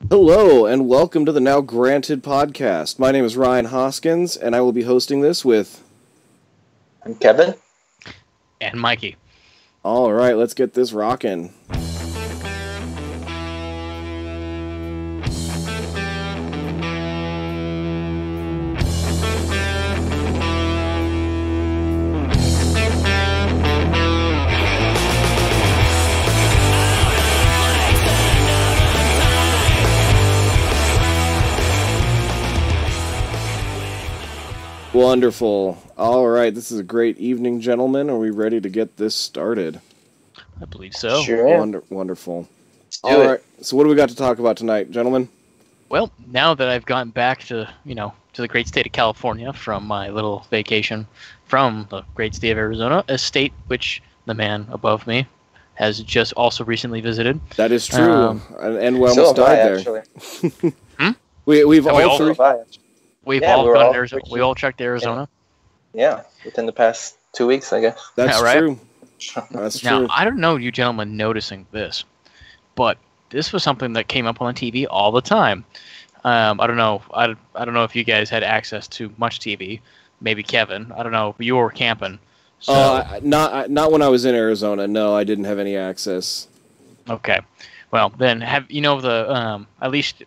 Hello, and welcome to the Now Granted podcast. My name is Ryan Hoskins, and I will be hosting this with... I'm Kevin. And Mikey. All right, let's get this rocking. Wonderful. All right, this is a great evening, gentlemen. Are we ready to get this started? I believe so. Sure am. Wonderful. Let's do it. Right, so what do we got to talk about tonight, gentlemen? Well, now that I've gotten back to the great state of California from my little vacation from the great state of Arizona, a state which the man above me has just also recently visited. That is true, and we So almost have I, died there. actually. We've Have we all all- three. So have I, actually. We've Yeah, all we're gone all to Arizona. pretty- We all checked Arizona. Yeah, within the past 2 weeks, I guess. That's Yeah, right? true. That's Now, true. I don't know you gentlemen noticing this, but this was something that came up on the TV all the time. I don't know. I don't know if you guys had access to much TV. Maybe Kevin. I don't know. You were camping. So, Not when I was in Arizona. No, I didn't have any access. okay. Well, then have the at least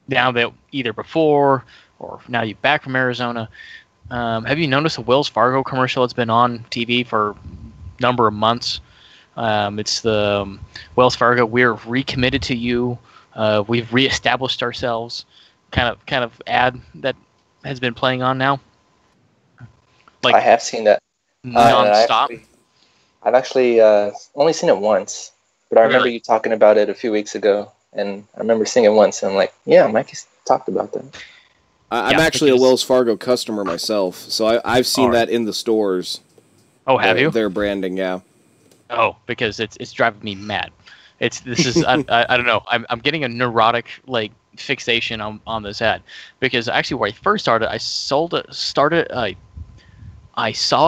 now that either before or now you're back from Arizona, have you noticed a Wells Fargo commercial that's been on TV for a number of months? It's the Wells Fargo, we're recommitted to you. We've reestablished ourselves. Kind of ad that has been playing on now. I have seen that. Non-stop. I've actually only seen it once, but I remember Really? you talking about it a few weeks ago, and I remember seeing it once, and I'm like, yeah, Mikey's talked about that. I'm Yeah, actually a because- Wells Fargo customer myself, so I've seen Alright. that in the stores. Oh, have you? Their branding, yeah. Oh, because it's driving me mad. I don't know. I'm getting a neurotic fixation on this ad because actually where I first started, I saw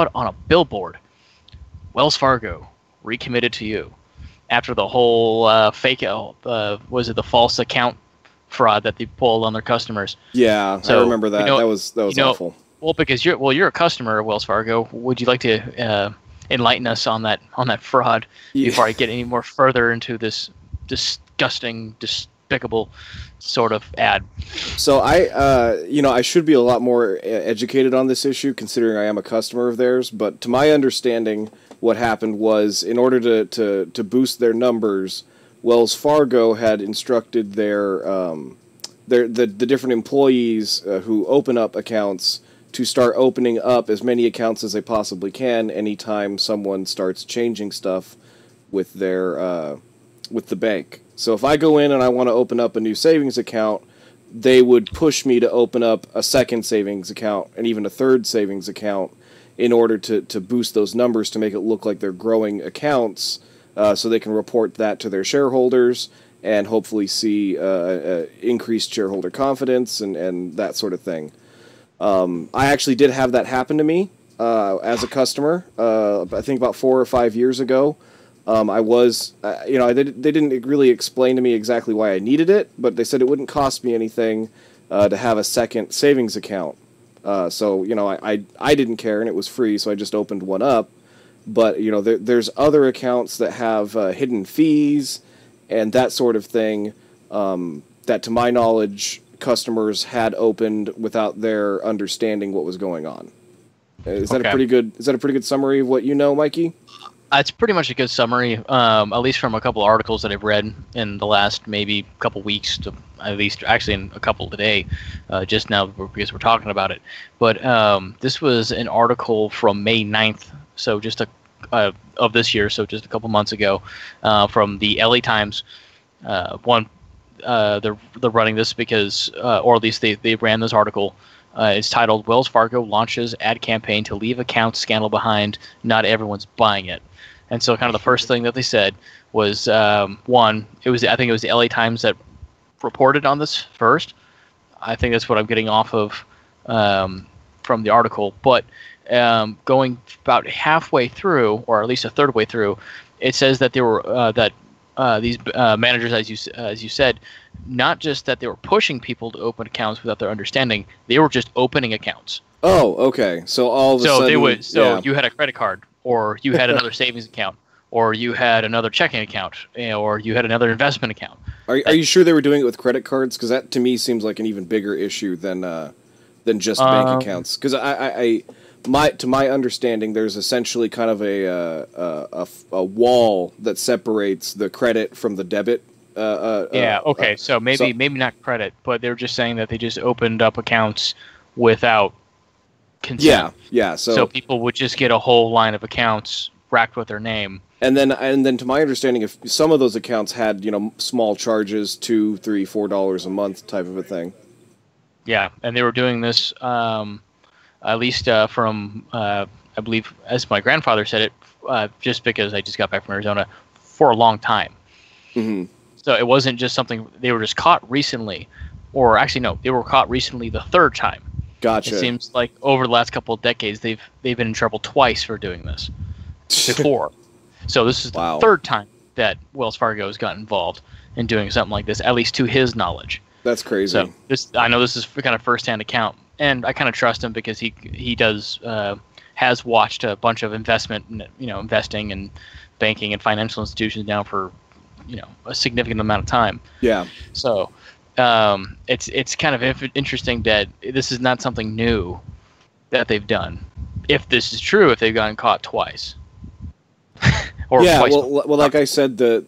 it on a billboard. Wells Fargo recommitted to you after the whole fake was it the false account fraud that they pulled on their customers. Yeah, So, I remember that. you know- that was awful. Well, because you're a customer of Wells Fargo. Would you like to enlighten us on that fraud Yeah. before I get any more further into this disgusting, despicable sort of ad? So I should be a lot more educated on this issue, considering I am a customer of theirs. But to my understanding, what happened was, in order to boost their numbers, Wells Fargo had instructed the different employees who open up accounts to start opening up as many accounts as they possibly can anytime someone starts changing stuff with their with the bank. So if I go in and I want to open up a new savings account, they would push me to open up a second savings account and even a third savings account in order to boost those numbers to make it look like they're growing accounts, so they can report that to their shareholders and hopefully see increased shareholder confidence and that sort of thing. I actually did have that happen to me as a customer. I think about 4 or 5 years ago. I was, they didn't really explain to me exactly why I needed it, but they said it wouldn't cost me anything to have a second savings account. So I didn't care, and it was free, so I just opened one up. But there's other accounts that have hidden fees and that sort of thing that, to my knowledge, customers had opened without their understanding what was going on. Is that Okay. a pretty good summary of what you know, Mikey? It's pretty much a good summary, at least from a couple articles that I've read in the last maybe couple weeks, to at least actually in a couple today, just now because we're talking about it. But this was an article from May 9th, so just of this year, so just a couple months ago, from the LA Times. They're running this because, or at least they ran this article. It's titled, "Wells Fargo launches ad campaign to leave account scandal behind. Not everyone's buying it." And so kind of the first thing that they said was, I think it was the LA Times that reported on this first. I think that's what I'm getting off of from the article. But going about halfway through, or at least a third way through, it says that there were these managers, as you said, not just that they were pushing people to open accounts without their understanding, they were just opening accounts. Oh, okay. So all of a sudden, you had a credit card, or you had another savings account, or you had another checking account, or you had another investment account. Are you sure they were doing it with credit cards? Because that to me seems like an even bigger issue than just bank accounts. Because to my understanding, there's essentially kind of a wall that separates the credit from the debit. So maybe not credit, but they were just saying that they just opened up accounts without consent. Yeah. So people would just get a whole line of accounts racked with their name. And then, to my understanding, if some of those accounts had small charges, $2, $3, $4 a month type of a thing. Yeah, and they were doing this at least from I believe, as my grandfather said it, just because I just got back from Arizona, for a long time. Mm-hmm. So it wasn't just something they were just caught recently, or actually no, they were caught recently the third time. Gotcha. It seems like over the last couple of decades they've been in trouble twice for doing this before. So this is the third time that Wells Fargo has got involved in doing something like this, at least to his knowledge. That's crazy. So I know this is kind of first-hand account, and I kind of trust him because he does has watched a bunch of investing and banking and financial institutions now for a significant amount of time. Yeah. So it's kind of interesting that this is not something new that they've done. If this is true, if they've gotten caught twice. Well, like I said, they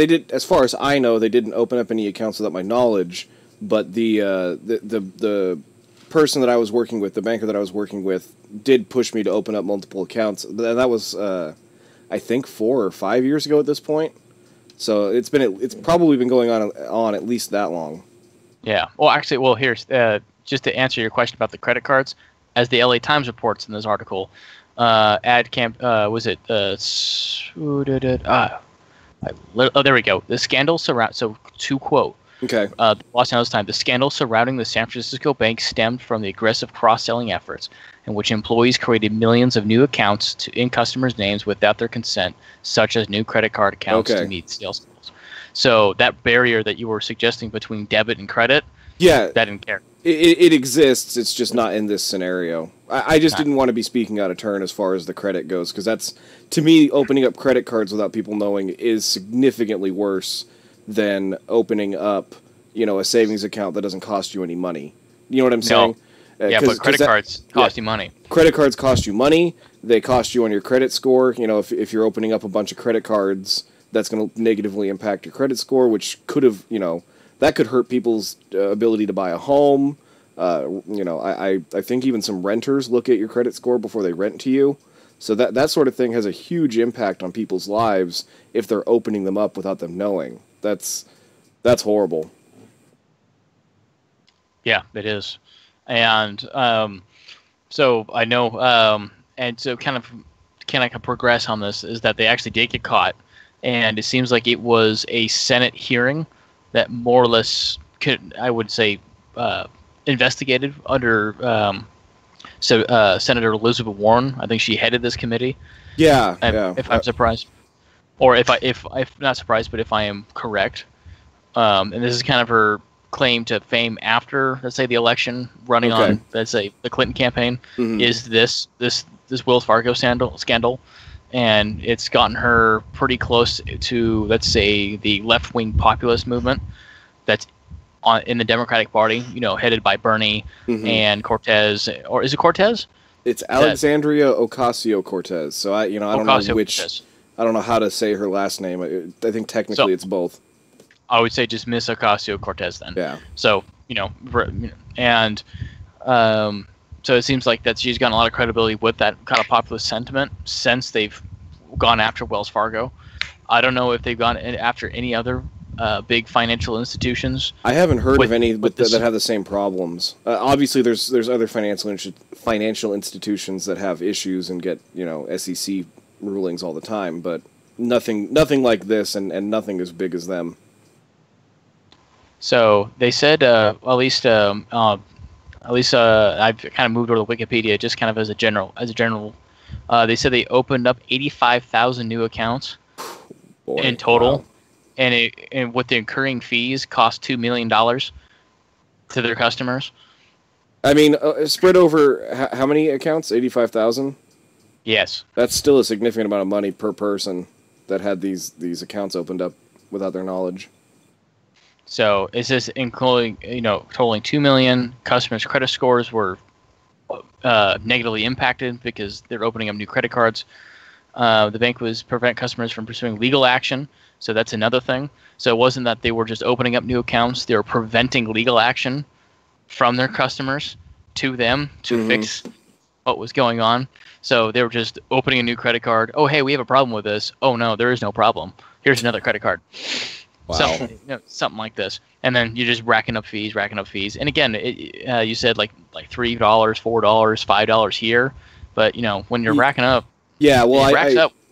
did, as far as I know, they didn't open up any accounts without my knowledge. But the person that I was working with, the banker that I was working with, did push me to open up multiple accounts. And that was, I think, 4 or 5 years ago at this point. So it's probably been going on at least that long. Yeah. Well, here's just to answer your question about the credit cards, as the LA Times reports in this article. There we go. The scandal to quote. Okay. Los Angeles Times. The scandal surrounding the San Francisco bank stemmed from the aggressive cross-selling efforts in which employees created millions of new accounts in customers' names without their consent, such as new credit card accounts to meet sales goals. So that barrier that you were suggesting between debit and credit, that didn't care. It exists. It's just not in this scenario. I just didn't want to be speaking out of turn as far as the credit goes, because that's, to me, opening up credit cards without people knowing is significantly worse than opening up, a savings account that doesn't cost you any money. You know what I'm saying? But credit cards cost you money. Credit cards cost you money. They cost you on your credit score. If you're opening up a bunch of credit cards, that's going to negatively impact your credit score, which could have, that could hurt people's ability to buy a home. I think even some renters look at your credit score before they rent to you. So that sort of thing has a huge impact on people's lives if they're opening them up without them knowing. That's horrible. Yeah, it is. And so I know, and so kind of progress on this is that they actually did get caught, and it seems like it was a Senate hearing that more or less investigated under Senator Elizabeth Warren. I think she headed this committee. If I'm surprised, or if not surprised, but if I am correct, and this is kind of her claim to fame after, let's say, the election, running on, let's say, the Clinton campaign, is this Wells Fargo scandal, and it's gotten her pretty close to, let's say, the left-wing populist movement that's in the Democratic Party, headed by Bernie and Cortez, or is it Cortez? It's Alexandria Ocasio-Cortez. So I don't know which. I don't know how to say her last name. I think technically it's both. I would say just Miss Ocasio-Cortez then. Yeah. So and so it seems like that she's gotten a lot of credibility with that kind of populist sentiment since they've gone after Wells Fargo. I don't know if they've gone after any other big financial institutions. I haven't heard of any that have the same problems. Obviously, there's other financial institutions that have issues and get SEC rulings all the time, but nothing like this, and nothing as big as them. So they said, at least I've kind of moved over to Wikipedia just kind of as a general. They said they opened up 85,000 new accounts in total. Wow. and with the incurring fees, cost $2 million to their customers. I mean, spread over how many accounts? 85,000. Yes. That's still a significant amount of money per person that had these accounts opened up without their knowledge. So it says including, totaling 2 million customers' credit scores were negatively impacted because they're opening up new credit cards. The bank was prevent customers from pursuing legal action. So that's another thing. So it wasn't that they were just opening up new accounts. They were preventing legal action from their customers to them to fix what was going on. So they were just opening a new credit card. Oh, hey, we have a problem with this. Oh, no, there is no problem. Here's another credit card. Wow. So, something like this. And then you're just racking up fees. And again, you said like $3, $4, $5 here. But, when you're racking up. Yeah, well,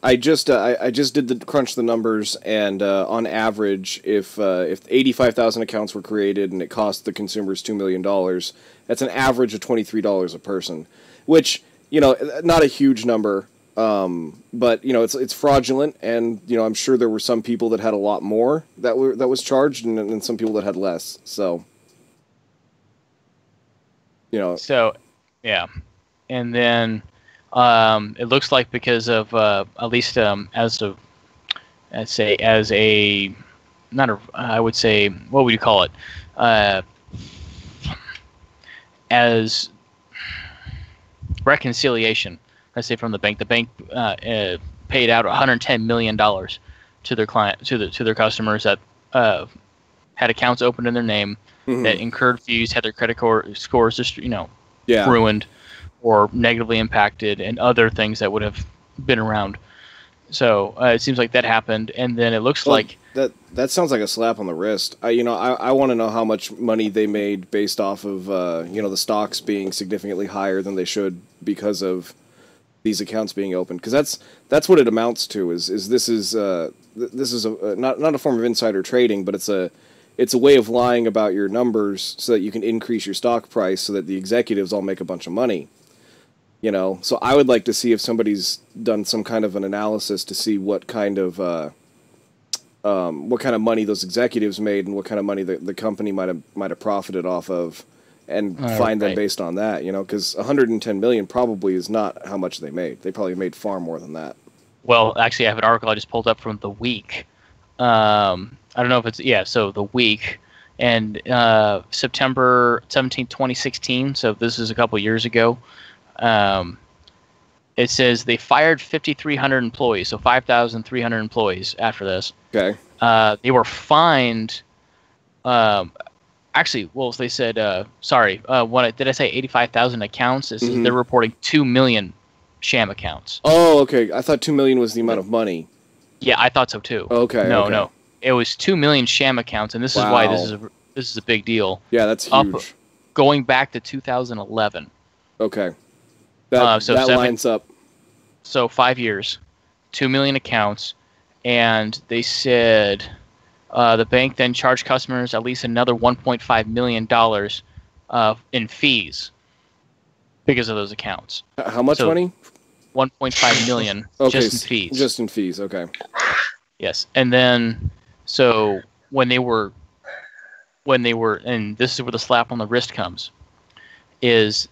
I just did crunch the numbers, and on average, if 85,000 accounts were created and it cost the consumers $2 million, that's an average of $23 a person, which, not a huge number, but it's fraudulent, and I'm sure there were some people that had a lot more that was charged, and some people that had less. So, So, yeah, and then. It looks like because of at least as a not a I would say, what would you call it, as reconciliation, let's say, from the bank paid out $110 million to their to their customers that had accounts opened in their name, that incurred fees, had their credit scores just ruined or negatively impacted, and other things that would have been around. So it seems like that happened, and then it looks like that sounds like a slap on the wrist. I want to know how much money they made based off of the stocks being significantly higher than they should because of these accounts being opened, because that's what it amounts to. This is not a form of insider trading, but it's a way of lying about your numbers so that you can increase your stock price so that the executives all make a bunch of money. So I would like to see if somebody's done some kind of an analysis to see what kind of money those executives made and what kind of money the company might have profited off of, and find them based on that. Because 110 million probably is not how much they made. They probably made far more than that. Well, actually, I have an article I just pulled up from The Week. I don't know if it's so The Week, and September 17, 2016. So this is a couple years ago. It says they fired 5,300 employees, so 5,300 employees after this. Okay. They were fined. Actually, well, they said, did I say 85,000 accounts? They're reporting 2 million sham accounts. Oh, okay. I thought 2 million was the amount of money. Yeah, I thought so too. Okay. No. It was 2 million sham accounts, and this is why this is a big deal. Yeah, that's huge. Going back to 2011. Okay. That lines up. So 5 years, 2 million accounts, and they said the bank then charged customers at least another $1.5 million in fees because of those accounts. How much money? 1.5 million just in fees. Just in fees, okay. Yes, and then so when they were, and this is where the slap on the wrist comes, is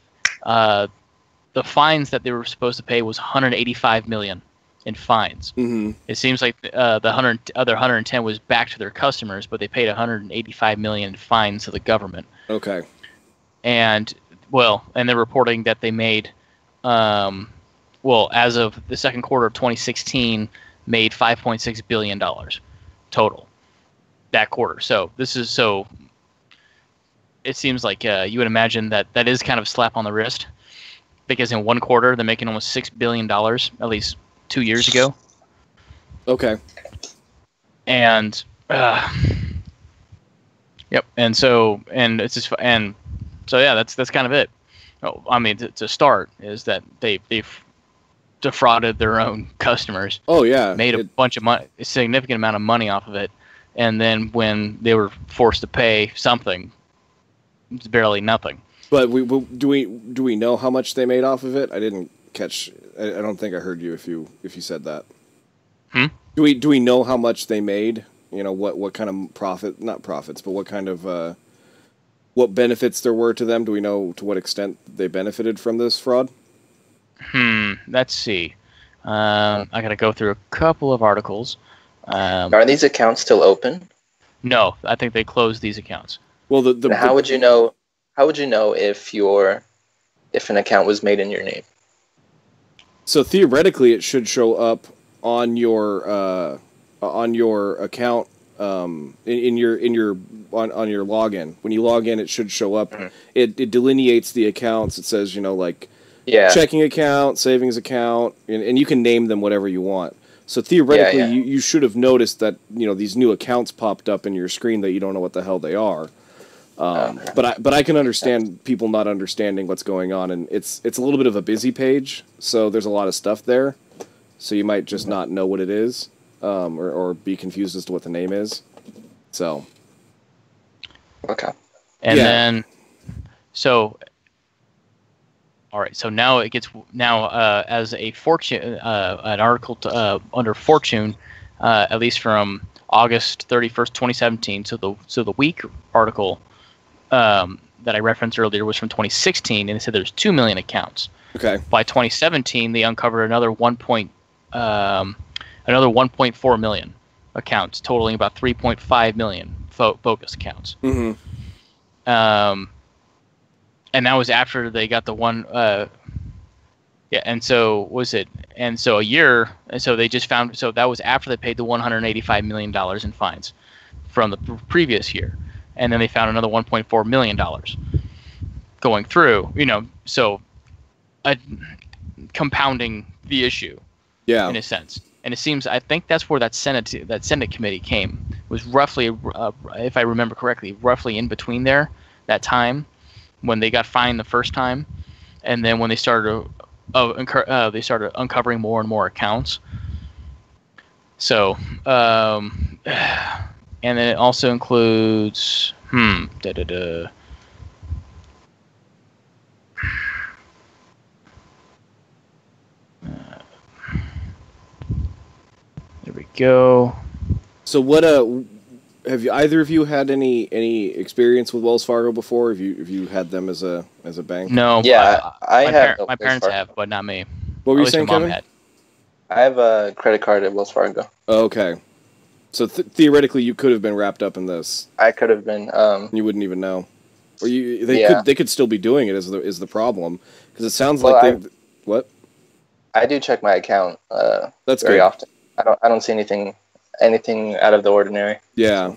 the fines that they were supposed to pay was 185 million in fines. Mm-hmm. It seems like the other 110 was back to their customers, but they paid 185 million in fines to the government. Okay. And they're reporting that they made, as of the second quarter of 2016, made $5.6 billion total that quarter. So it seems like you would imagine that is kind of a slap on the wrist, because in one quarter they're making almost $6 billion, at least 2 years ago. Okay. And yep. And so it's just that's kind of it. I mean, to start is that they've defrauded their own customers. Oh yeah. Made a bunch of money, a significant amount of money off of it, and then when they were forced to pay something, it's barely nothing. But do we know how much they made off of it? I didn't catch. I don't think I heard you if you said that. Hmm? Do we know how much they made what kind of not profits, but what kind of what benefits there were to them? Do we know to what extent they benefited from this fraud? Let's see. I got to go through a couple of articles. Are these accounts still open? No, I think they closed these accounts. Well, how would you know? How would you know if an account was made in your name? So theoretically, it should show up on your account in your login. When you log in, it should show up. Mm-hmm. It delineates the accounts. It says checking account, savings account, and you can name them whatever you want. So theoretically, you should have noticed that these new accounts popped up in your screen that you don't know what the hell they are. But I can understand people not understanding what's going on, and it's a little bit of a busy page, so there's a lot of stuff there. So you might just not know what it is, or be confused as to what the name is. So. Okay. And then, all right. So now it gets as a Fortune, an article under Fortune, at least from August 31st, 2017. So the week article that I referenced earlier was from 2016, and it said there's 2 million accounts. Okay. By 2017, they uncovered another 1.4 million accounts, totaling about 3.5 million bogus accounts. Mm-hmm. And that was after they got the one. And so was it? And so a year. And so they just found. So that was after they paid the $185 million in fines from the previous year, and then they found another $1.4 million going through. So compounding the issue. Yeah. In a sense. And it seems, I think that's where that Senate committee came. It was roughly, if I remember correctly, roughly in between there, that time when they got fined the first time, and then when they started uncovering more and more accounts. So, and then it also includes, There we go. So what have either of you had any experience with Wells Fargo before? Have you had them as a bank? No. Yeah, my parents have, but not me. What were you saying, Kevin? I have a credit card at Wells Fargo. Okay. So theoretically, you could have been wrapped up in this. I could have been. You wouldn't even know. Or they could still be doing it is the problem, because it sounds like what? I do check my account. That's very good. often. I don't see anything out of the ordinary. Yeah.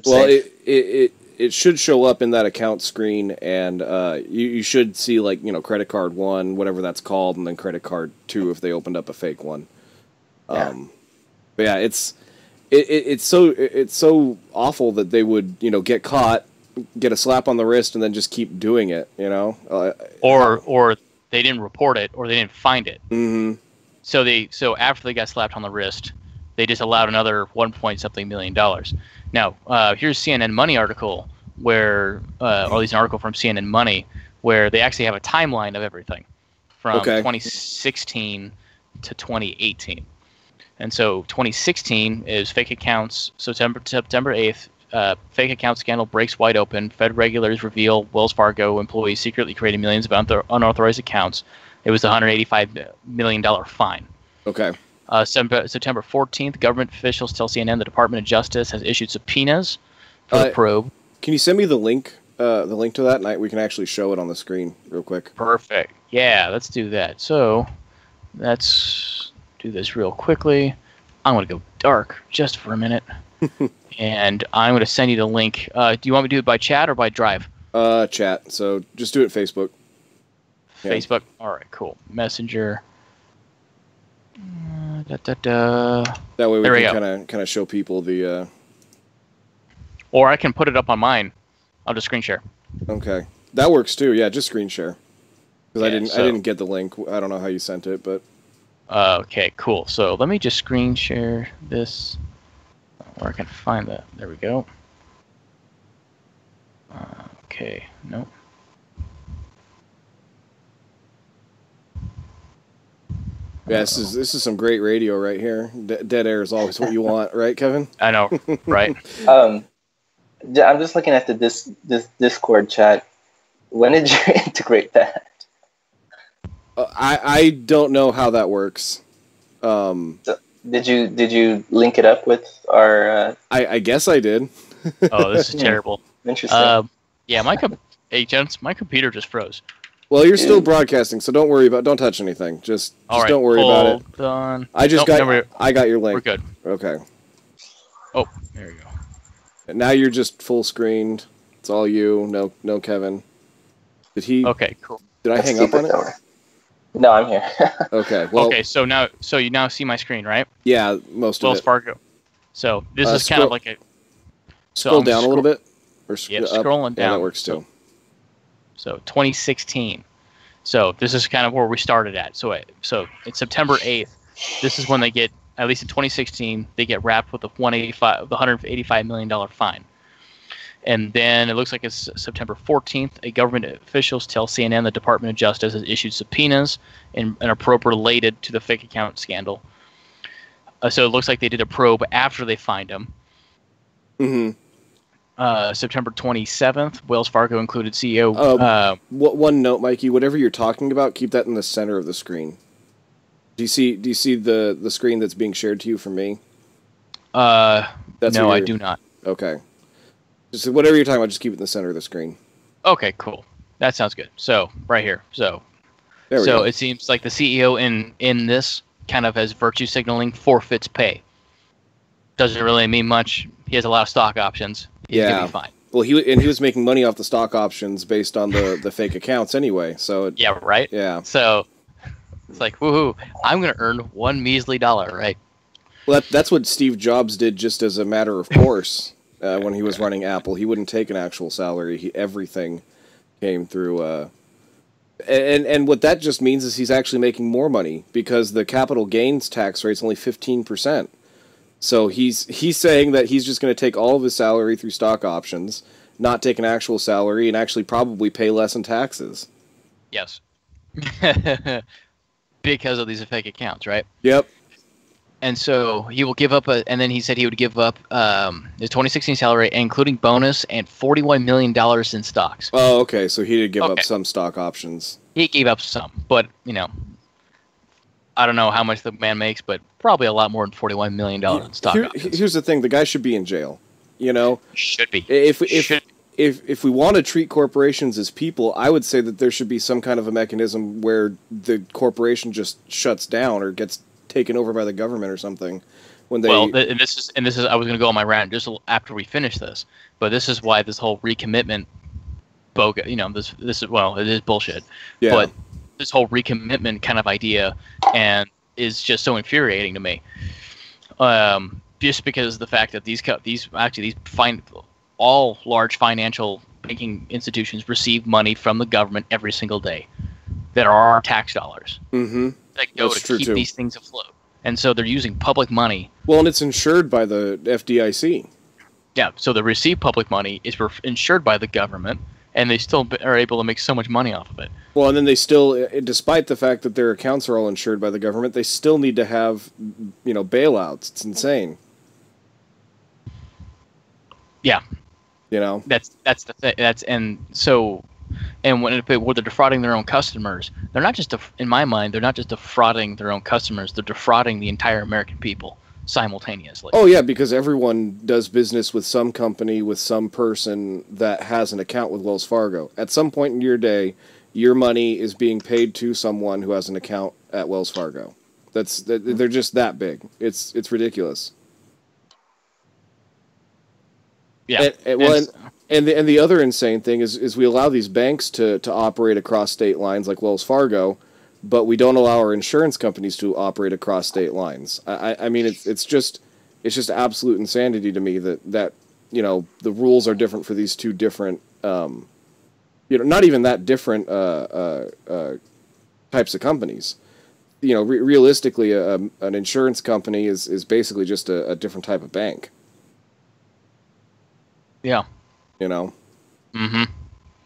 Well, it should show up in that account screen, and you should see credit card 1, whatever that's called, and then credit card 2 if they opened up a fake one. Yeah. But yeah, it's so awful that they would get caught, get a slap on the wrist, and then just keep doing it. Or they didn't report it, or they didn't find it. Mm-hmm. So after they got slapped on the wrist, they just allowed another $1.something million. Now, here's CNN Money article or at least an article from CNN Money, where they actually have a timeline of everything from 2016 to 2018. And so 2016 is fake accounts. So September 8th, fake account scandal breaks wide open. Fed regulators reveal Wells Fargo employees secretly created millions of unauthorized accounts. It was a $185 million fine. Okay. September 14th, government officials tell CNN the Department of Justice has issued subpoenas for the probe. Can you send me the link to that, and we can actually show it on the screen real quick? Perfect. Yeah, let's do that. So let's do this real quickly. I'm going to go dark just for a minute. And I'm going to send you the link. Do you want me to do it by chat or by drive? Chat. So just do it Facebook. Facebook? Yeah. All right, cool. Messenger. That way we can kind of show people the... Or I can put it up on mine. I'll just screen share. Okay. That works too. Yeah, just screen share. Because I didn't get the link. I don't know how you sent it, but... Okay, cool. So let me just screen share this. Where I can find that. There we go. Okay, nope. Yeah, this is some great radio right here. Dead air is always what you want, right, Kevin? I know, right? I'm just looking at this Discord chat. When did you integrate that? I don't know how that works. So, did you link it up with our? I guess I did. Oh, this is terrible. Interesting. Yeah, hey, gents, my computer just froze. Well, you're still broadcasting, so don't touch anything. Just All right, don't worry about it. Hold on. I got your link. We're good. Okay. Oh, there you go. And now you're just full screened. It's all you. No Kevin. Did he? Okay, cool. Did I hang up on it? No, I'm here. Okay. Well. Okay, so you now see my screen, right? Yeah, most of Wells it. Fargo. So this is kind of like a. Scroll down a little bit. Or Yep, up. scrolling down. Yeah, that works too. So 2016. So this is kind of where we started at. So it's September 8th. This is when they get, at least in 2016, they get wrapped with the $185 million fine. And then it looks like it's September 14th. A government officials tell CNN the Department of Justice has issued subpoenas and a probe related to the fake account scandal. So it looks like they did a probe after they fined him. Mm-hmm. September 27th, Wells Fargo included CEO. One note, Mikey. Whatever you're talking about, keep that in the center of the screen. Do you see the screen that's being shared to you from me? No, I do not. Okay. Just whatever you're talking about, just keep it in the center of the screen. Okay, cool. That sounds good. So right here. So it seems like the CEO in this kind of as virtue signaling forfeits pay. Doesn't really mean much. He has a lot of stock options. He's gonna be fine. Well, he was making money off the stock options based on the fake accounts anyway. So yeah, right. Yeah. So it's like, woohoo! I'm gonna earn $1 measly, right? Well, that's what Steve Jobs did, just as a matter of course. When he was running Apple, he wouldn't take an actual salary. Everything came through. And what that just means is he's actually making more money because the capital gains tax rate's only 15%. So he's saying that he's just going to take all of his salary through stock options, not take an actual salary, and actually probably pay less in taxes. Yes. Because of these fake accounts, right? Yep. And so he will give up and then he said he would give up his 2016 salary, including bonus and $41 million in stocks. Oh, okay. So he did give up some stock options. He gave up some, but I don't know how much the man makes, but probably a lot more than $41 million in stock options. Here's the thing: the guy should be in jail. Should be. If we want to treat corporations as people, I would say that there should be some kind of a mechanism where the corporation just shuts down or gets taken over by the government or something. When they and this is I was going to go on my rant just after we finish this, but this is why this whole recommitment bogus. This is it is bullshit. Yeah. But this whole recommitment kind of idea and is just so infuriating to me. Just because of the fact that all large financial banking institutions receive money from the government every single day that are our tax dollars. Mm-hmm. That go to keep these things afloat. And so they're using public money. Well, and it's insured by the FDIC. Yeah, so they receive public money, is insured by the government, and they still are able to make so much money off of it. Well, and then they still, despite the fact that their accounts are all insured by the government, they still need to have, bailouts. It's insane. Yeah. That's the thing. And when they're defrauding their own customers, they're not just, in my mind, they're not just defrauding their own customers, they're defrauding the entire American people simultaneously. Oh, yeah, because everyone does business with some company, with some person that has an account with Wells Fargo. At some point in your day, your money is being paid to someone who has an account at Wells Fargo. They're just that big. It's ridiculous. Yeah. And the other insane thing is we allow these banks to operate across state lines like Wells Fargo, but we don't allow our insurance companies to operate across state lines. I mean, it's just absolute insanity to me that the rules are different for these two different not even that different types of companies. Realistically, an insurance company is basically just a different type of bank. Yeah. Mm-hmm. Mm-hmm.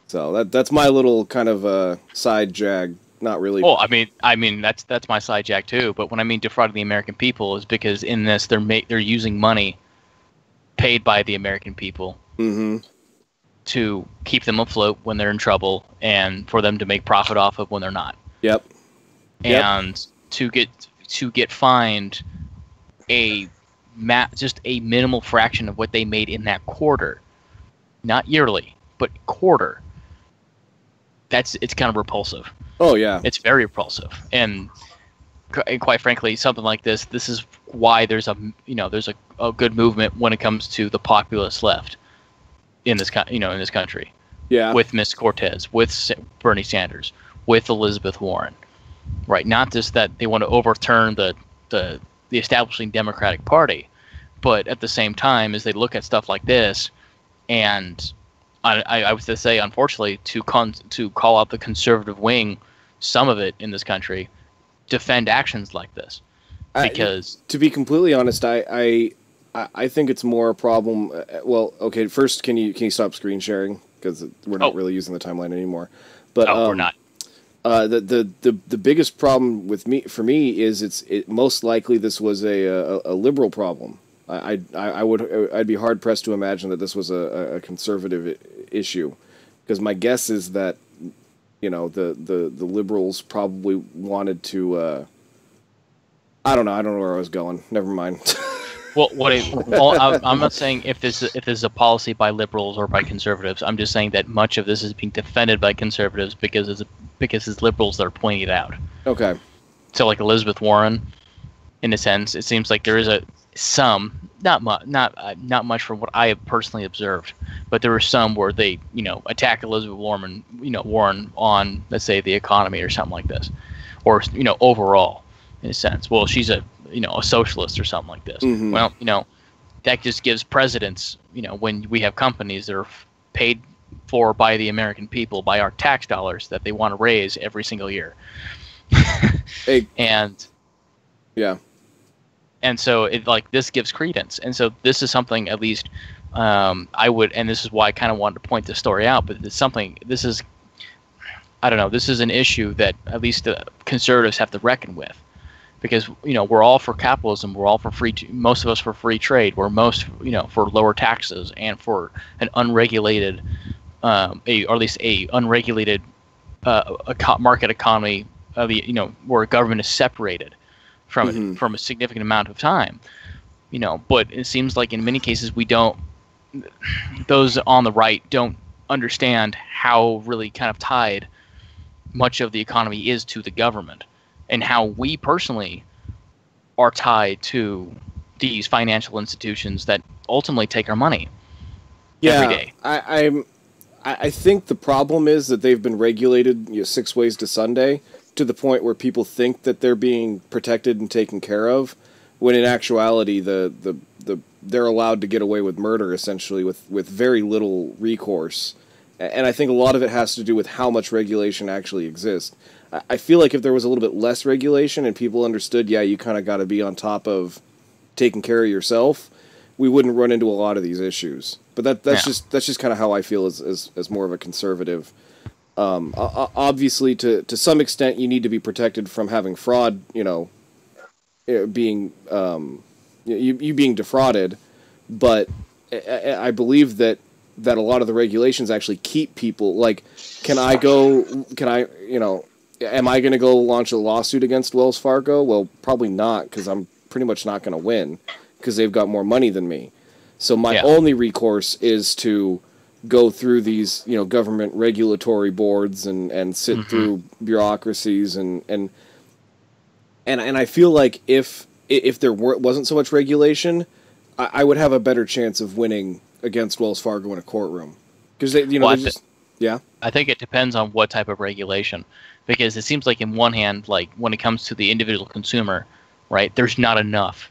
So that's my little kind of side jag not really. Well, I mean that's my side, Jack, too. But when I mean defrauding the American people, is because in this they're using money paid by the American people to keep them afloat when they're in trouble, and for them to make profit off of when they're not. Yep. And to get fined just a minimal fraction of what they made in that quarter, not yearly, but quarter. It's kind of repulsive. Oh yeah, it's very repulsive, and quite frankly, something like this is why there's a good movement when it comes to the populist left in this country. Yeah, with Miss Cortez, with Bernie Sanders, with Elizabeth Warren, right? Not just that they want to overturn the establishing Democratic Party, but at the same time, as they look at stuff like this, and I was to say, unfortunately, to call out the conservative wing, some of it in this country, defend actions like this, because to be completely honest, I think it's more a problem. Well, okay, first, can you stop screen sharing, because we're not really using the timeline anymore. But we're not. The biggest problem for me is it most likely this was a liberal problem. I'd be hard pressed to imagine that this was a conservative issue, because my guess is that the liberals probably wanted to. I don't know where I was going. Never mind. Well, I'm not saying if this is a policy by liberals or by conservatives. I'm just saying that much of this is being defended by conservatives because it's liberals that are pointing it out. Okay. So, like Elizabeth Warren, in a sense, it seems like there is not much from what I have personally observed, but there were some where they attack Elizabeth Warren on, let's say, the economy or something like this, or overall, in a sense. Well, she's a socialist or something like this. Mm-hmm. Well, that just gives precedence, when we have companies that are paid for by the American people, by our tax dollars, that they want to raise every single year. And yeah. And so this gives credence. And so this is something, at least I would, and this is why I kind of wanted to point this story out, but this is an issue that at least the conservatives have to reckon with. Because we're all for capitalism, we're all for most of us for free trade, we're most for lower taxes and for an unregulated, or at least a unregulated market economy, where government is separated from it, from a significant amount of time, But it seems like in many cases those on the right don't understand how really kind of tied much of the economy is to the government. And how we personally are tied to these financial institutions that ultimately take our money every day. I think the problem is that they've been regulated 6 ways to Sunday, to the point where people think that they're being protected and taken care of, when in actuality they're allowed to get away with murder, essentially, with very little recourse. And I think a lot of it has to do with how much regulation actually exists. I feel like if there was a little bit less regulation and people understood, you kind of got to be on top of taking care of yourself, we wouldn't run into a lot of these issues. But that's just kind of how I feel as more of a conservative. Obviously, to some extent, you need to be protected from having fraud. Being you being defrauded, but I believe that a lot of the regulations actually keep people. Like, am I going to go launch a lawsuit against Wells Fargo? Well, probably not, because I'm pretty much not going to win, because they've got more money than me. So my only recourse is to go through these, government regulatory boards and sit through bureaucracies and I feel like if there wasn't so much regulation, I would have a better chance of winning against Wells Fargo in a courtroom, because I think it depends on what type of regulation. Because it seems like, in one hand, like when it comes to the individual consumer, right, there's not enough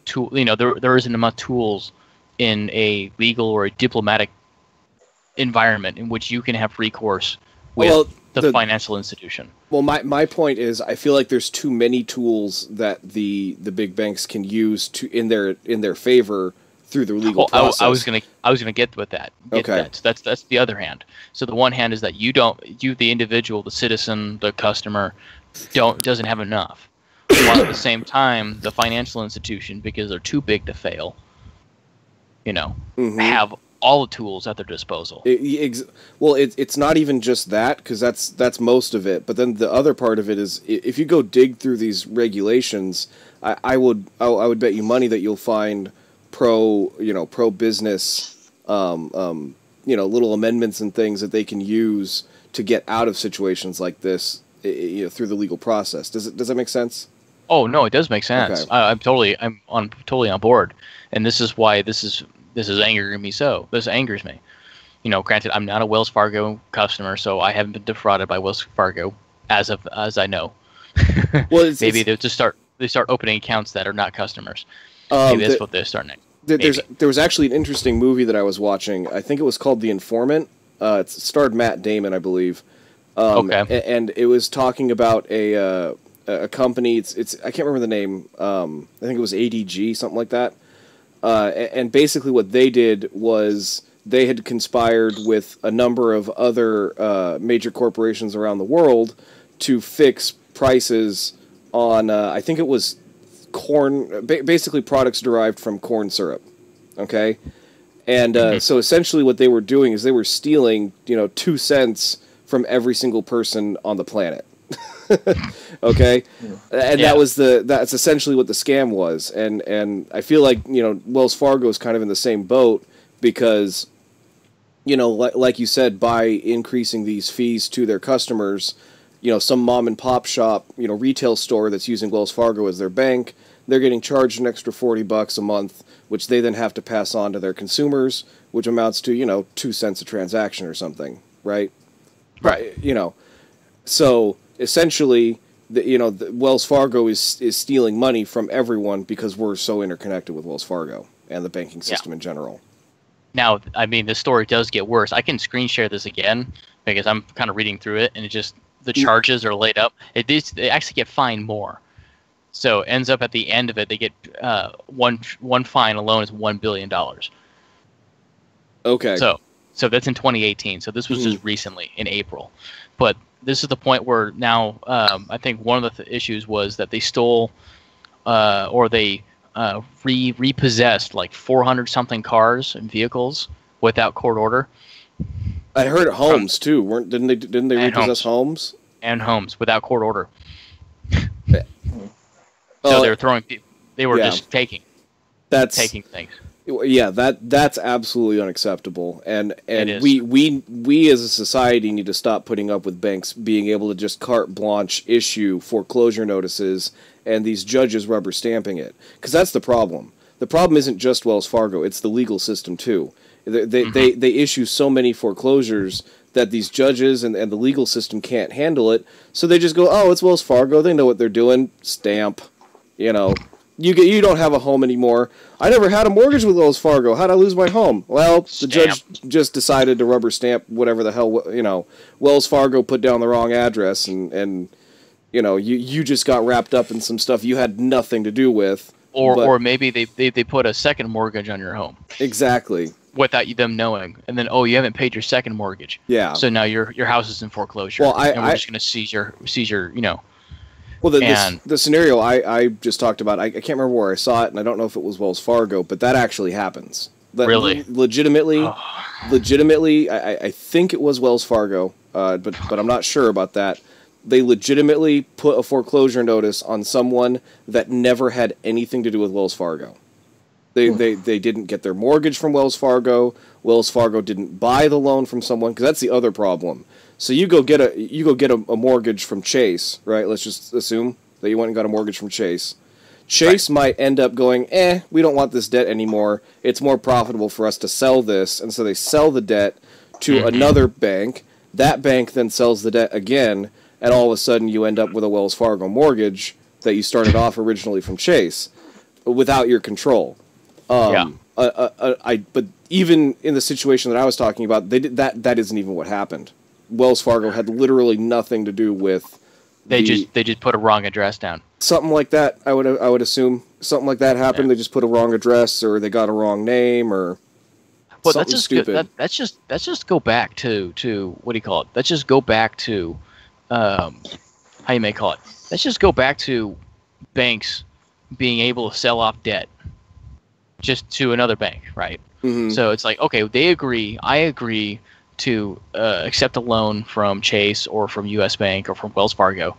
there isn't enough tools in a legal or a diplomatic environment in which you can have recourse with the financial institution. Well, my point is, I feel like there's too many tools that the big banks can use in their favor through the legal Well, process. I was gonna get with that. Okay. So that's the other hand. So the one hand is that you, the individual, the citizen, the customer, doesn't have enough. While at the same time, the financial institution, because they're too big to fail, have all the tools at their disposal. It's not even just that, because that's most of it. But then the other part of it is, if you go dig through these regulations, I would bet you money that you'll find pro business, little amendments and things that they can use to get out of situations like this, through the legal process. Does that make sense? Oh no, it does make sense. Okay. I'm totally on board, and this is why this is angering me. So this angers me. Granted, I'm not a Wells Fargo customer, so I haven't been defrauded by Wells Fargo as I know. Well, maybe they start opening accounts that are not customers. Maybe that's what they're starting. There was actually an interesting movie that I was watching. I think it was called The Informant. It starred Matt Damon, I believe. Okay. And it was talking about a company. It's I can't remember the name. I think it was ADG, something like that. And basically what they did was they had conspired with a number of other major corporations around the world to fix prices on, I think it was corn, basically products derived from corn syrup. Okay? And so essentially what they were doing is they were stealing, 2 cents from every single person on the planet. Okay, and that's essentially what the scam was, and I feel like Wells Fargo is kind of in the same boat because like you said, by increasing these fees to their customers, some mom and pop shop retail store that's using Wells Fargo as their bank, they're getting charged an extra $40 a month, which they then have to pass on to their consumers, which amounts to 2 cents a transaction or something, right? Right. So essentially, the Wells Fargo is stealing money from everyone because we're so interconnected with Wells Fargo and the banking system in general. Now, I mean, the story does get worse. I can screen share this again because I'm kind of reading through it, and the charges are laid up. They actually get fined more. So it ends up at the end of it, they get one fine alone is $1 billion. Okay. So that's in 2018. So this was just recently in April. But this is the point where now I think one of the issues was that they stole or they repossessed like 400 something cars and vehicles without court order. I heard homes too. Didn't they repossess homes? And homes without court order. So they were throwing people. They were just taking things. Yeah, that's absolutely unacceptable, and we as a society need to stop putting up with banks being able to just carte blanche issue foreclosure notices and these judges rubber stamping it, because that's the problem. The problem isn't just Wells Fargo; it's the legal system too. They issue so many foreclosures that these judges and the legal system can't handle it, so they just go, "Oh, it's Wells Fargo; they know what they're doing." Stamp, You don't have a home anymore. I never had a mortgage with Wells Fargo. How'd I lose my home? Well, the judge just decided to rubber stamp whatever the hell, Wells Fargo put down the wrong address, and you just got wrapped up in some stuff you had nothing to do with. Or maybe they put a second mortgage on your home. Exactly. Without them knowing, and then you haven't paid your second mortgage. Yeah. So now your house is in foreclosure. Well, and we're just going to seize your. Well, the scenario I just talked about, I can't remember where I saw it, and I don't know if it was Wells Fargo, but that actually happens. Really? Legitimately, I think it was Wells Fargo, but I'm not sure about that. They legitimately put a foreclosure notice on someone that never had anything to do with Wells Fargo. They didn't get their mortgage from Wells Fargo. Wells Fargo didn't buy the loan from someone, because that's the other problem. So you go get a mortgage from Chase, right? Let's just assume that you went and got a mortgage from Chase. Chase might end up going, we don't want this debt anymore. It's more profitable for us to sell this, and so they sell the debt to another bank. That bank then sells the debt again, and all of a sudden you end up with a Wells Fargo mortgage that you started off originally from Chase without your control. But even in the situation that I was talking about, that isn't even what happened. Wells Fargo had literally nothing to do with. They just put a wrong address down. Something like that. I would assume something like that happened. They just put a wrong address, or they got a wrong name, or But something stupid. let's just go back to what do you call it? Let's just go back to how you may call it. Let's just go back to banks being able to sell off debt just to another bank, right? Mm-hmm. So it's like, okay, I agree to accept a loan from Chase or from U.S. Bank or from Wells Fargo,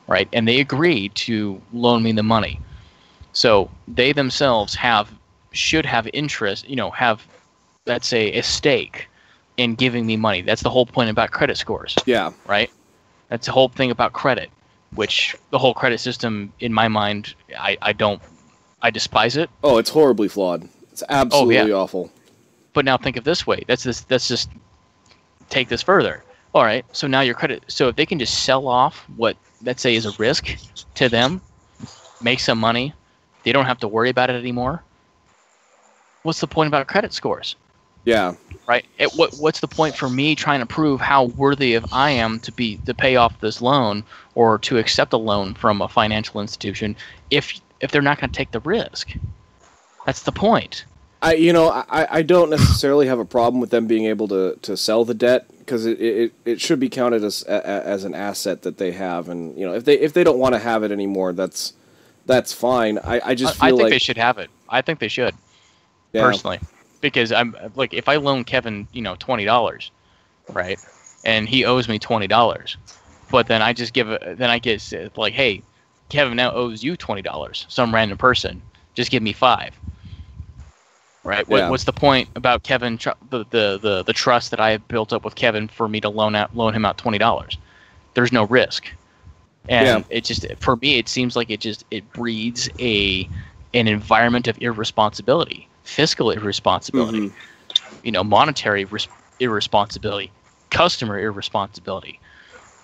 right? And they agree to loan me the money. So they themselves should have interest, have, let's say, a stake in giving me money. That's the whole point about credit scores. Yeah. Right? That's the whole thing about credit, which the whole credit system, in my mind, I despise it. Oh, it's horribly flawed. It's absolutely awful. But now think of this way. Let's just take this further. All right. So now your credit. So if they can just sell off what, let's say, is a risk to them, make some money, they don't have to worry about it anymore. What's the point about credit scores? Yeah. Right. What's the point for me trying to prove how worthy of I am to pay off this loan or to accept a loan from a financial institution if they're not going to take the risk? That's the point. I don't necessarily have a problem with them being able to sell the debt, because it should be counted as an asset that they have, and if they don't want to have it anymore, that's fine. I think they should have it. I think they should, personally, because I'm like, if I loan Kevin $20, right, and he owes me $20, but then I just get like, hey, Kevin now owes you $20, some random person, just give me $5. Right. What's the point about Kevin? The trust that I have built up with Kevin for me to loan him out $20. There's no risk, and it just, for me, it seems like it breeds an environment of irresponsibility, fiscal irresponsibility, monetary irresponsibility, customer irresponsibility,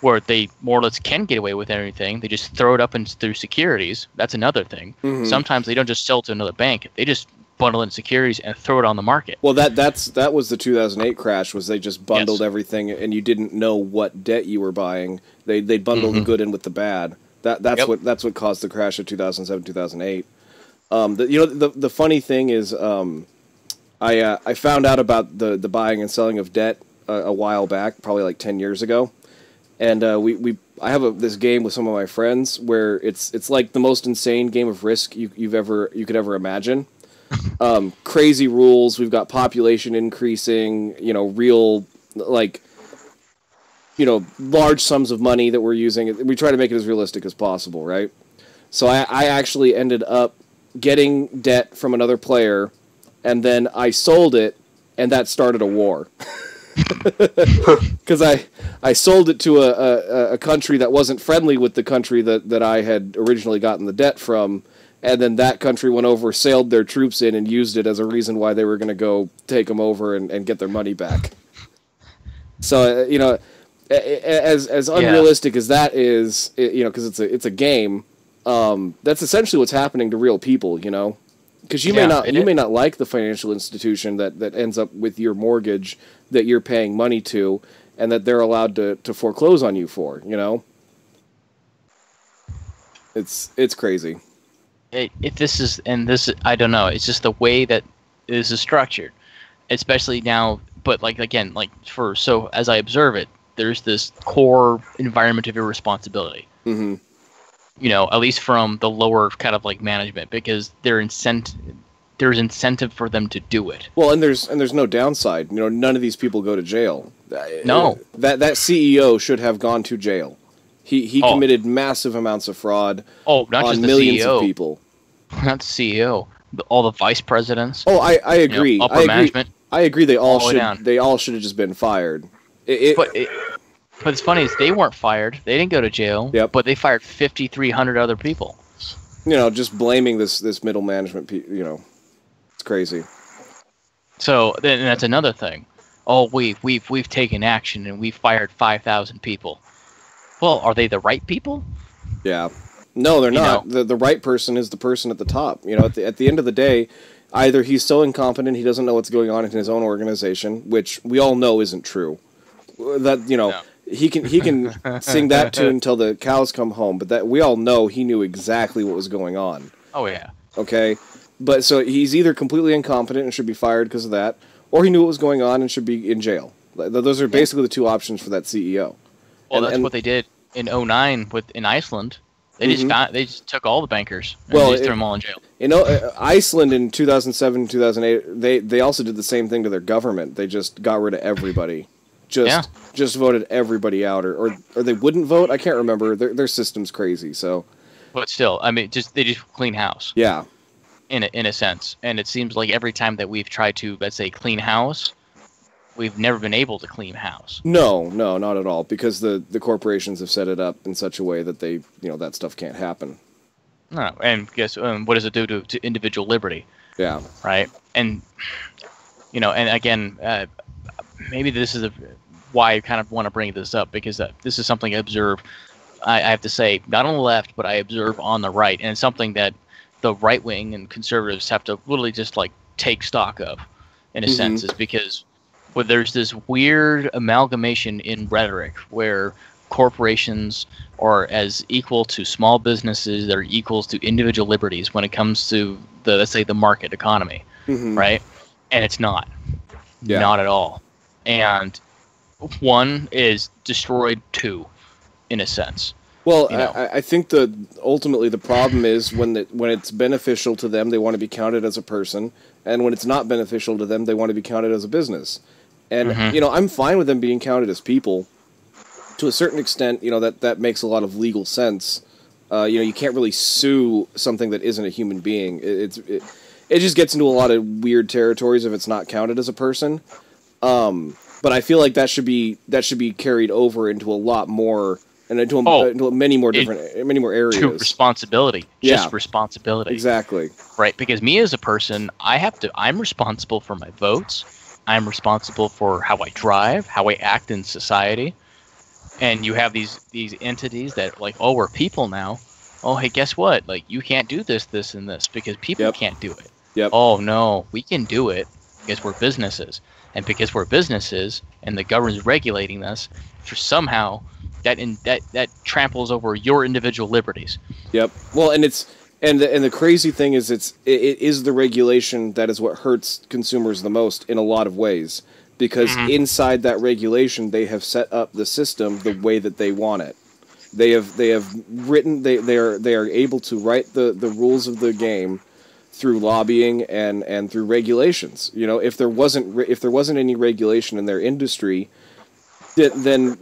where they more or less can get away with everything. They just throw it up through securities. That's another thing. Mm-hmm. Sometimes they don't just sell it to another bank. They just bundle in securities and throw it on the market. Well, that was the 2008 crash. Was they just bundled everything, and you didn't know what debt you were buying. They bundled the good in with the bad. That's what caused the crash of 2007 2008. The funny thing is, I found out about the buying and selling of debt a while back, probably like 10 years ago, and I have this game with some of my friends where it's like the most insane game of Risk you could ever imagine. Crazy rules. We've got population increasing, real, large sums of money that we're using. We try to make it as realistic as possible, right? So I actually ended up getting debt from another player, and then I sold it, and that started a war. Because I sold it to a country that wasn't friendly with the country that I had originally gotten the debt from. And then that country went over, sailed their troops in, and used it as a reason why they were going to go take them over and get their money back. So, as unrealistic as that is, because it's a game, that's essentially what's happening to real people, Because you may not like the financial institution that ends up with your mortgage that you're paying money to, and that they're allowed to foreclose on you for, It's crazy. I don't know. It's just the way that this is structured, especially now. But so as I observe it, there's this core environment of irresponsibility. Mm-hmm. At least from the lower kind of management, because there's incentive for them to do it. Well, and there's no downside. None of these people go to jail. No, that CEO should have gone to jail. He committed massive amounts of fraud not on just the millions CEO. of people. Not the CEO. All the vice presidents. Oh, I agree. Upper management. I agree. They all should have just been fired. But it's funny is they weren't fired. They didn't go to jail. Yep. But they fired 5,300 other people. Just blaming this middle management. It's crazy. So then that's another thing. Oh, we've taken action and we fired 5,000 people. Well, are they the right people? Yeah. No, they're not. The right person is the person at the top. At the end of the day, either he's so incompetent he doesn't know what's going on in his own organization, which we all know isn't true. That he can sing that tune until the cows come home. But that we all know he knew exactly what was going on. Oh yeah. Okay, but so he's either completely incompetent and should be fired because of that, or he knew what was going on and should be in jail. Those are basically the two options for that CEO. Well, that's what they did in 2009 in Iceland. They just took all the bankers and just threw them all in jail. You know, Iceland in 2007, 2008, they also did the same thing to their government. They just got rid of everybody. Just voted everybody out, or they wouldn't vote. I can't remember. Their system's crazy. So, but still, I mean, they just clean house. Yeah, in a sense, and it seems like every time that we've tried to, let's say, clean house, we've never been able to clean house. No, not at all, because the corporations have set it up in such a way that that stuff can't happen. No, and guess what does it do to individual liberty? Yeah. Right, and and again, maybe this is why I kind of want to bring this up, because this is something I observe. I have to say, not on the left, but I observe on the right, and it's something that the right wing and conservatives have to literally just like take stock of, in a sense, is because there's this weird amalgamation in rhetoric where corporations are as equal to small businesses that are equals to individual liberties when it comes to let's say the market economy, right? And it's not, not at all. And one is destroyed two, in a sense. Well, I think ultimately the problem is when it's beneficial to them, they want to be counted as a person, and when it's not beneficial to them, they want to be counted as a business. And I'm fine with them being counted as people. To a certain extent, that makes a lot of legal sense. You can't really sue something that isn't a human being. It just gets into a lot of weird territories if it's not counted as a person. But I feel like that should be carried over into a lot more. And into many more areas. To responsibility. Just responsibility. Exactly. Right, because me as a person, I'm responsible for my votes. I'm responsible for how I drive, how I act in society. And you have these entities that like, oh, we're people now. Oh, hey, guess what? Like, you can't do this, this, and this because people can't do it. Yep. Oh, no, we can do it because we're businesses. And because we're businesses and the government's regulating us, for somehow that tramples over your individual liberties. Yep. Well, and the crazy thing is it is the regulation that is what hurts consumers the most in a lot of ways, because inside that regulation they have set up the system the way that they want it. They are able to write the rules of the game through lobbying and through regulations. If there wasn't any regulation in their industry, then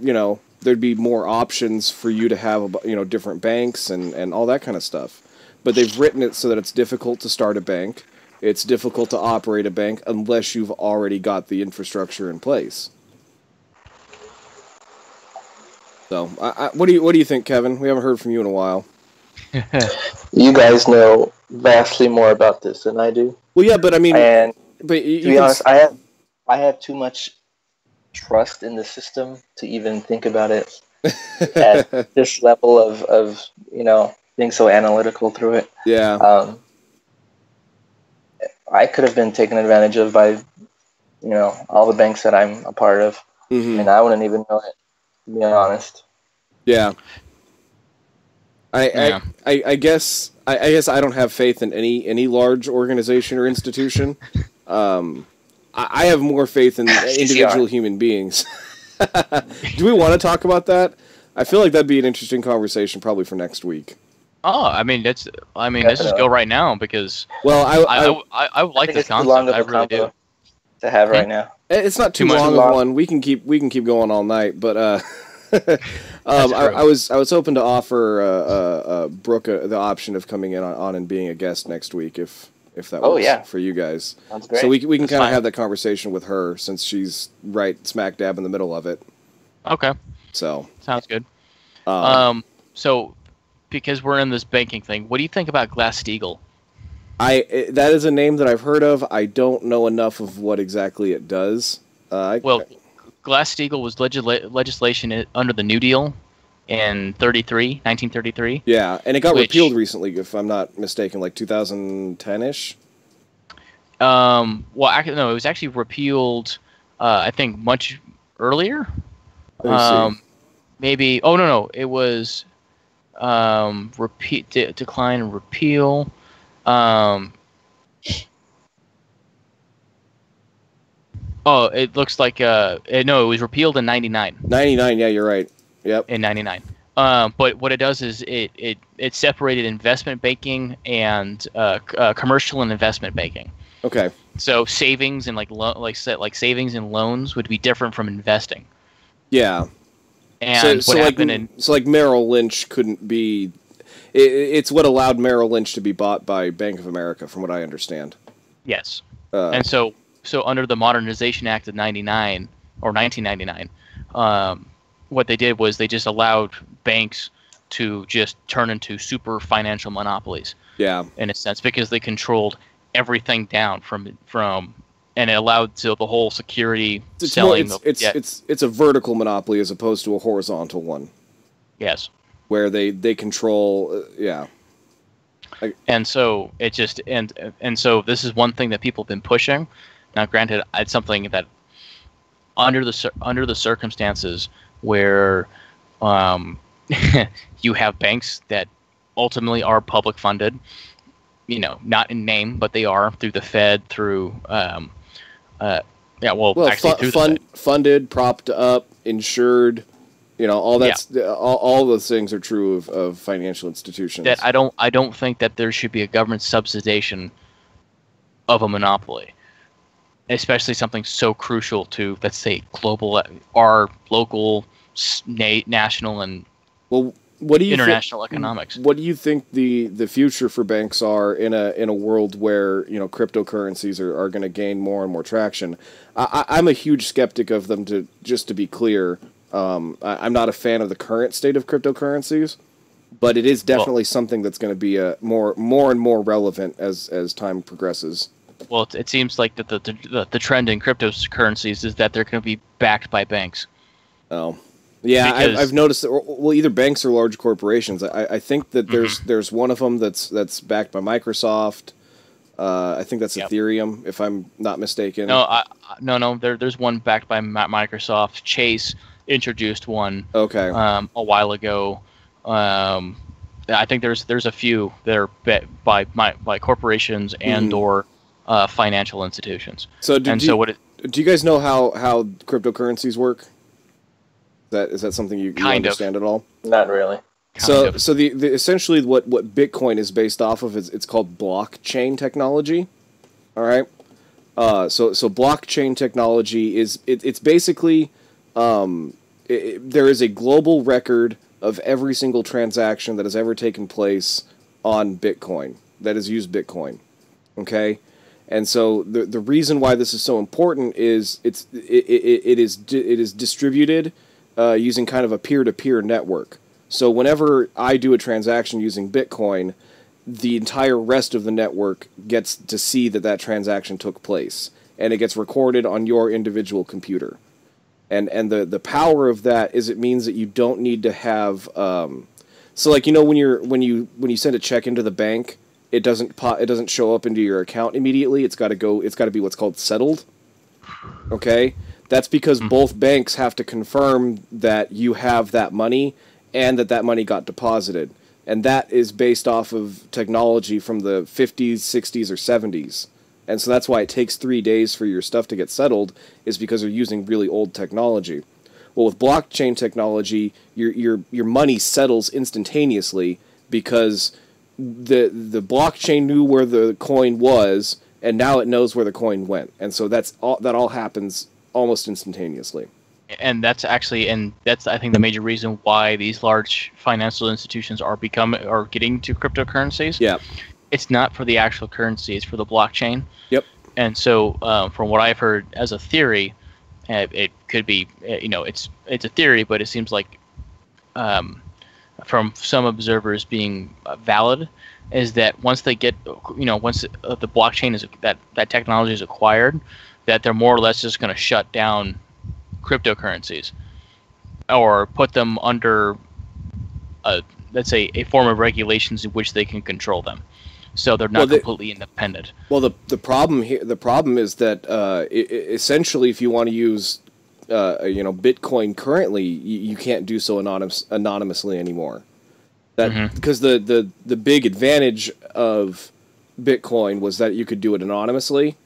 there'd be more options for you to have, different banks and all that kind of stuff. But they've written it so that it's difficult to start a bank. It's difficult to operate a bank unless you've already got the infrastructure in place. So, what do you think, Kevin? We haven't heard from you in a while. You guys know vastly more about this than I do. Well, yeah, but I mean, to be honest, I have too much trust in the system to even think about it at this level of being so analytical through it. Yeah. I could have been taken advantage of by all the banks that I'm a part of, and I wouldn't even know it, to be honest. Yeah. I guess I don't have faith in any large organization or institution. I have more faith in individual human beings. Do we want to talk about that? I feel like that'd be an interesting conversation, probably for next week. Oh, let's just go right now because I would like this concept. I really do. To have right now. It's not too long of one. We can keep going all night, but I was hoping to offer Brooke the option of coming in on and being a guest next week if that works for you guys. Sounds great. So we can kind of have that conversation with her since she's right smack dab in the middle of it. Okay. So sounds good. So because we're in this banking thing, what do you think about Glass-Steagall? That is a name that I've heard of. I don't know enough of what exactly it does. Glass-Steagall was legislation under the New Deal in 1933. Yeah, and it got repealed recently, if I'm not mistaken, like 2010-ish. Well, actually, no, it was actually repealed, I think, much earlier. maybe. Oh no, it was decline and repeal. Oh, it looks like no, it was repealed in 99. 99, yeah, you're right. Yep. In 99. But what it does is it separated investment banking and commercial and investment banking. Okay. So savings and like savings and loans would be different from investing. Yeah. And so like Merrill Lynch couldn't be. It's what allowed Merrill Lynch to be bought by Bank of America, from what I understand. Yes. And so under the Modernization Act of 99 or 1999, what they did was they just allowed banks to just turn into super financial monopolies. Yeah. In a sense, because they controlled everything down from and it allowed the whole security selling. It's a vertical monopoly as opposed to a horizontal one. Yes. Where they control, yeah. And so it just and so this is one thing that people have been pushing. Now, granted, it's something that under the circumstances where you have banks that ultimately are public funded, not in name, but they are through the Fed, through funded, propped up, insured. All that's all those things are true of financial institutions. That I don't think that there should be a government subsidization of a monopoly, especially something so crucial to, let's say, our local, national, and international economics. What do you think the future for banks are in a world where cryptocurrencies are going to gain more and more traction? I'm a huge skeptic of them. To be clear. I'm not a fan of the current state of cryptocurrencies, but it is definitely something that's going to be more and more relevant as time progresses. Well, it seems like that the trend in cryptocurrencies is that they're going to be backed by banks. Oh, yeah, I've noticed that. Either banks or large corporations. I think that there's one of them that's backed by Microsoft. I think that's Ethereum, if I'm not mistaken. No. There's one backed by Microsoft. Chase introduced one a while ago. I think there's a few that are by corporations and or financial institutions. So do you guys know how cryptocurrencies work? Is that something you understand at all? Not really. So the essentially what Bitcoin is based off of is it's called blockchain technology. All right. So blockchain technology it's basically there is a global record of every single transaction that has ever taken place on Bitcoin that has used Bitcoin. Okay. And so the reason why this is so important is it is distributed using kind of a peer-to-peer network. So whenever I do a transaction using Bitcoin, the entire rest of the network gets to see that transaction took place, and it gets recorded on your individual computer. And the power of that is it means that you don't need to have so like when you send a check into the bank, it doesn't show up into your account immediately. It's got to be what's called settled. Okay? That's because both banks have to confirm that you have that money and that money got deposited. And that is based off of technology from the 50s, 60s, or 70s. And so that's why it takes 3 days for your stuff to get settled, is because they're using really old technology. Well, with blockchain technology, your money settles instantaneously because the blockchain knew where the coin was, and now it knows where the coin went. And so that all happens almost instantaneously. And that's I think the major reason why these large financial institutions are getting to cryptocurrencies. Yeah. It's not for the actual currency, it's for the blockchain. Yep. And so from what I've heard as a theory, it could be it's a theory, but it seems like from some observers being valid, is that once they get once the blockchain is that technology is acquired, that they're more or less just going to shut down cryptocurrencies or put them under let's say a form of regulations in which they can control them, so they're not completely independent. Well, the problem is that essentially, if you want to use Bitcoin currently, you can't do so anonymously anymore. That because the big advantage of Bitcoin was that you could do it anonymously.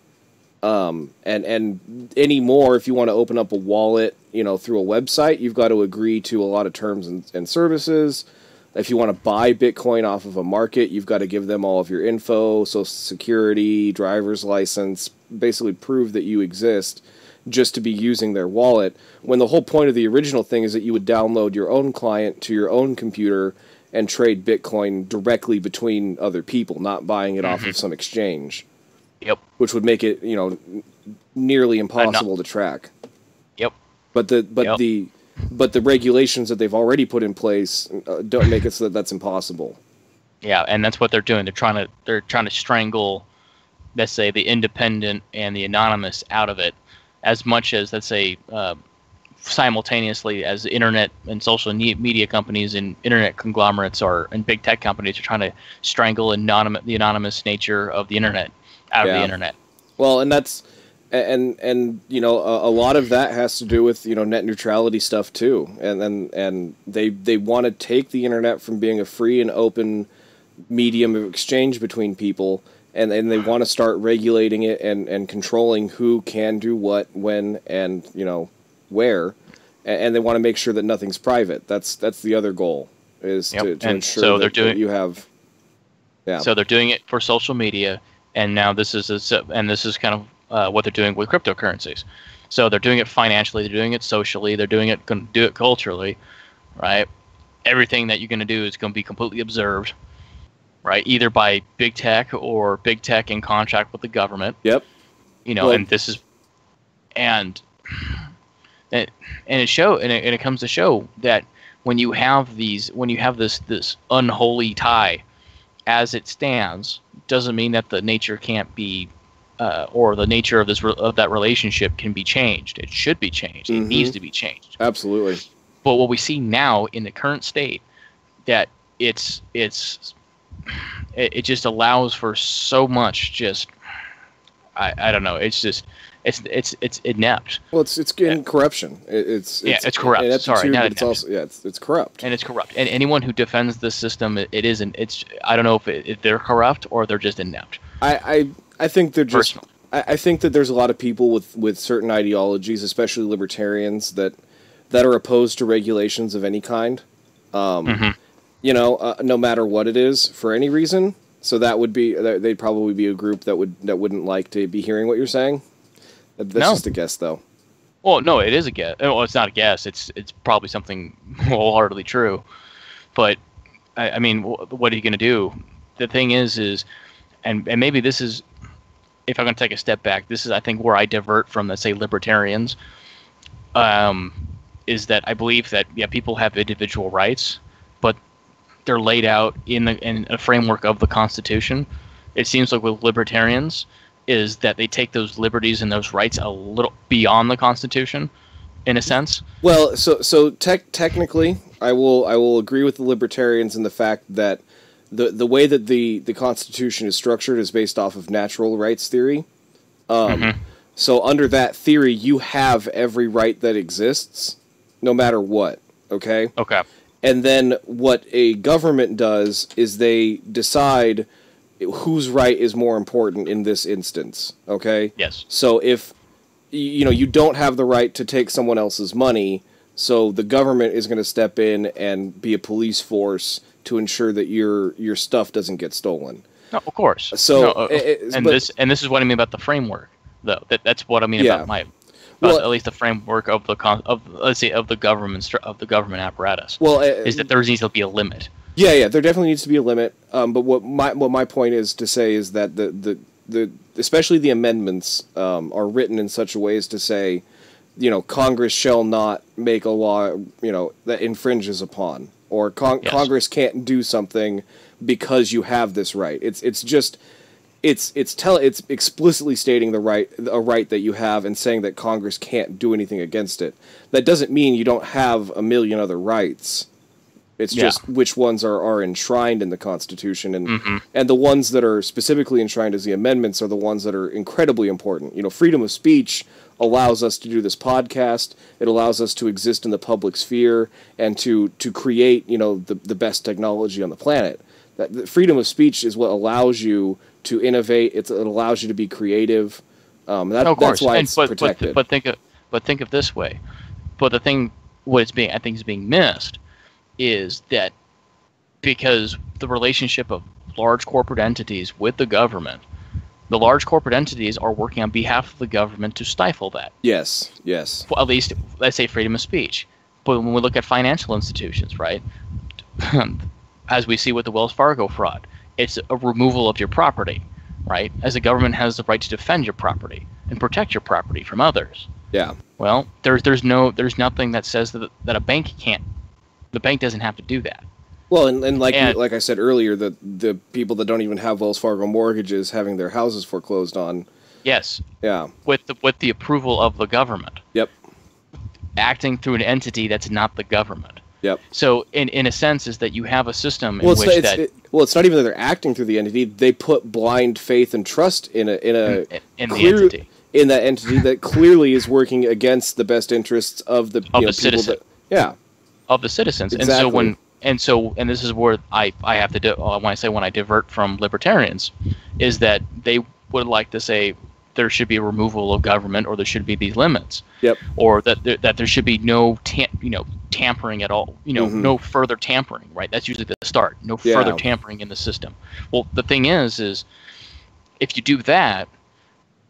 And anymore, if you want to open up a wallet, through a website, you've got to agree to a lot of terms and services. If you want to buy Bitcoin off of a market, you've got to give them all of your info, social security, driver's license, basically prove that you exist just to be using their wallet. When the whole point of the original thing is that you would download your own client to your own computer and trade Bitcoin directly between other people, not buying it off of some exchange. Yep. Which would make it, nearly impossible to track. Yep. But the regulations that they've already put in place don't make it so that that's impossible. Yeah, and that's what they're doing. They're trying to strangle, let's say, the independent and the anonymous out of it, as much as, let's say, simultaneously as internet and social media companies and internet conglomerates and big tech companies are trying to strangle the anonymous nature of the internet out of the internet. Well, and that's and a lot of that has to do with net neutrality stuff too, and they want to take the internet from being a free and open medium of exchange between people, and they want to start regulating it and controlling who can do what, when, and where, and they want to make sure that nothing's private. That's the other goal, is to ensure that you have. Yeah. So they're doing it for social media, and now this is kind of what they're doing with cryptocurrencies. So they're doing it financially, they're doing it socially, they're do it culturally, right? Everything that you're going to do is going to be completely observed, right? Either by big tech or big tech in contract with the government. Yep. And this is, and it comes to show that when you have this unholy tie, as it stands, doesn't mean that the nature can't be, or the nature of that relationship can be changed. It should be changed. It needs to be changed. Absolutely. But what we see now in the current state, that it just allows for so much. Just I don't know. It's just it's inept. Well, it's getting corruption. It's corrupt. Sorry, not but it's also it's corrupt. And it's corrupt. And anyone who defends this system, it isn't. I don't know if they're corrupt or they're just inept. I think they're just. I think that there's a lot of people with certain ideologies, especially libertarians, that are opposed to regulations of any kind. No matter what it is, for any reason. So they'd probably be a group that wouldn't like to be hearing what you're saying. That's just a guess, though. Well, no, it is a guess. Well, it's not a guess. It's probably something wholeheartedly true. But I mean, what are you going to do? The thing is, and maybe this is, if I'm going to take a step back, this is, I think, where I divert from, let's say, libertarians, is that I believe that, people have individual rights, but they're laid out in a framework of the Constitution. It seems like with libertarians is that they take those liberties and those rights a little beyond the Constitution, in a sense. Well, so technically, I will agree with the libertarians in the fact that the way that the Constitution is structured is based off of natural rights theory. So under that theory, you have every right that exists, no matter what. Okay. Okay. And then what a government does is they decide whose right is more important in this instance. Okay. Yes. So if you don't have the right to take someone else's money, so the government is going to step in and be a police force to ensure that your stuff doesn't get stolen. No, of course. So, this is what I mean about the framework, though. That's what I mean about at least the framework of the government apparatus. Well, is that there needs to be a limit. Yeah, there definitely needs to be a limit. But what my point is to say is that the especially the amendments are written in such a way as to say, Congress shall not make a law, that infringes upon, or Congress can't do something because you have this right. It's explicitly stating a right that you have and saying that Congress can't do anything against it. That doesn't mean you don't have a million other rights. It's just which ones are enshrined in the Constitution, and the ones that are specifically enshrined as the amendments are the ones that are incredibly important. Freedom of speech allows us to do this podcast. It allows us to exist in the public sphere and to create, the best technology on the planet. That the freedom of speech is what allows you to innovate. It allows you to be creative. That's why it's protected. But think of this way. But the thing, I think is being missed, is that because the relationship of large corporate entities with the government, the large corporate entities are working on behalf of the government to stifle that. Yes. Well, at least, let's say freedom of speech. But when we look at financial institutions, right, as we see with the Wells Fargo fraud, it's a removal of your property, right? As the government has the right to defend your property and protect your property from others. Yeah. Well, there's nothing that says that a bank can't. The bank doesn't have to do that. Well, and like I said earlier, the people that don't even have Wells Fargo mortgages having their houses foreclosed on. Yes. Yeah. With the approval of the government. Yep. Acting through an entity that's not the government. Yep. So in a sense is that you have a system in it's not even that they're acting through the entity. They put blind faith and trust in the entity. In that entity that clearly is working against the best interests of the citizen. Of the citizens. Exactly. And this is where I have to do when I divert from libertarians, is that they would like to say there should be a removal of government, or there should be these limits. Yep. Or that there should be no tampering at all. No further tampering. Right. That's usually the start. No further tampering in the system. Well, the thing is if you do that,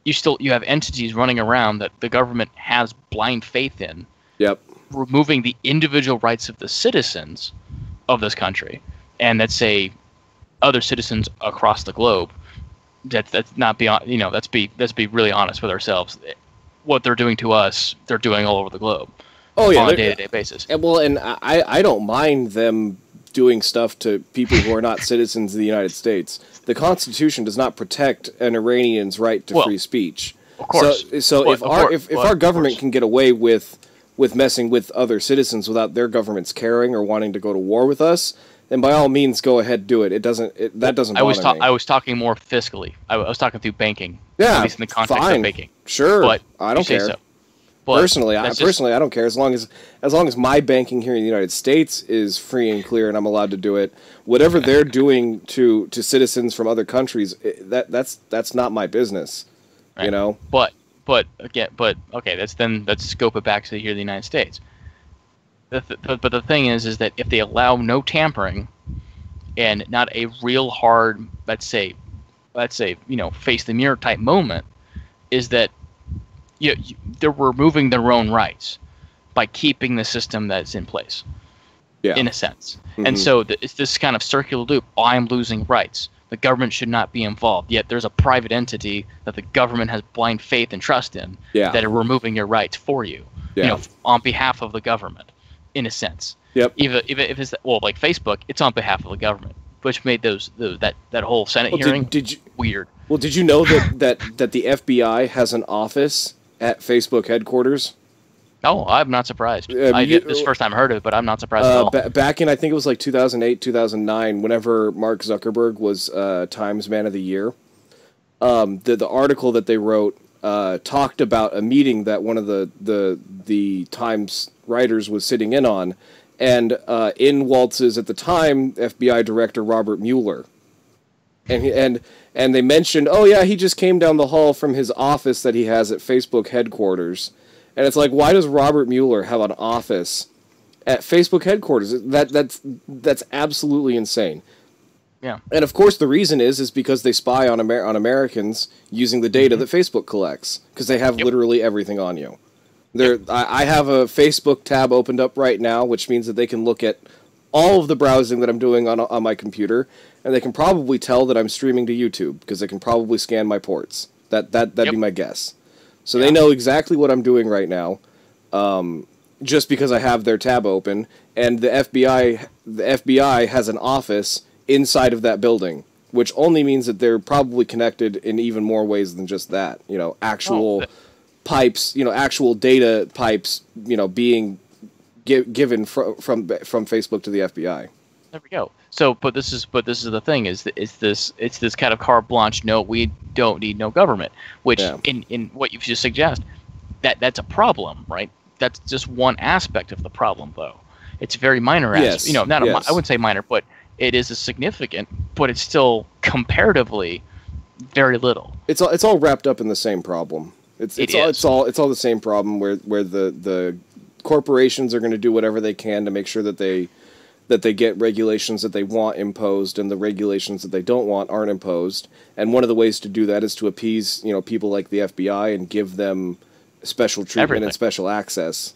you have entities running around that the government has blind faith in. Yep. Removing the individual rights of the citizens of this country, and let's say other citizens across the globe. That's not beyond. Let's be really honest with ourselves. What they're doing to us, they're doing all over the globe. Oh yeah, on a day-to-day basis. Well, and I don't mind them doing stuff to people who are not citizens of the United States. The Constitution does not protect an Iranian's right to free speech. Of course. So if our government can get away with messing with other citizens without their governments caring or wanting to go to war with us, then by all means go ahead, do it. That doesn't bother me. I was talking more fiscally. I was talking through banking. Yeah, at least in the context of banking. Sure, but I don't care. So. Personally, I don't care as long as my banking here in the United States is free and clear and I'm allowed to do it. Whatever they're doing to citizens from other countries, that's not my business. Right. But okay, let's scope it back to here in the United States. But the thing is that if they allow no tampering and not a real hard, let's say face the mirror type moment, is that they're removing their own rights by keeping the system that's in place. Yeah. In a sense. Mm-hmm. And so it's this kind of circular loop. I'm losing rights. The government should not be involved. Yet there's a private entity that the government has blind faith and trust in that are removing your rights for you. On behalf of the government, in a sense. Yep. Even if it's like Facebook, it's on behalf of the government, which made that whole Senate hearing weird. Well, did you know that the FBI has an office at Facebook headquarters? Oh, I'm not surprised. This is the first time I heard of it, but I'm not surprised at all. Back in, I think it was like 2008, 2009, whenever Mark Zuckerberg was Times Man of the Year, the article that they wrote talked about a meeting that one of the Times writers was sitting in on, and in waltzes at the time FBI Director Robert Mueller, and they mentioned, oh yeah, he just came down the hall from his office that he has at Facebook headquarters. And it's like, why does Robert Mueller have an office at Facebook headquarters? That's absolutely insane. Yeah. And of course the reason is because they spy on Americans using the data that Facebook collects, because they have literally everything on you. I have a Facebook tab opened up right now, which means that they can look at all of the browsing that I'm doing on my computer, and they can probably tell that I'm streaming to YouTube, because they can probably scan my ports. That'd be my guess. So they know exactly what I'm doing right now, just because I have their tab open, and the FBI has an office inside of that building, which only means that they're probably connected in even more ways than just that. Actual pipes, actual data pipes, being given from Facebook to the FBI. There we go. So, but this is the thing: it's this kind of carte blanche. No, we don't need no government. Which in what you just suggest, that's a problem, right? That's just one aspect of the problem, though. It's a very minor Yes. aspect. I wouldn't say minor, but it is a significant, but it's still comparatively very little. It's all wrapped up in the same problem. It's all the same problem where the corporations are going to do whatever they can to make sure that they get regulations that they want imposed, and the regulations that they don't want aren't imposed. And one of the ways to do that is to appease, people like the FBI and give them special treatment and special access.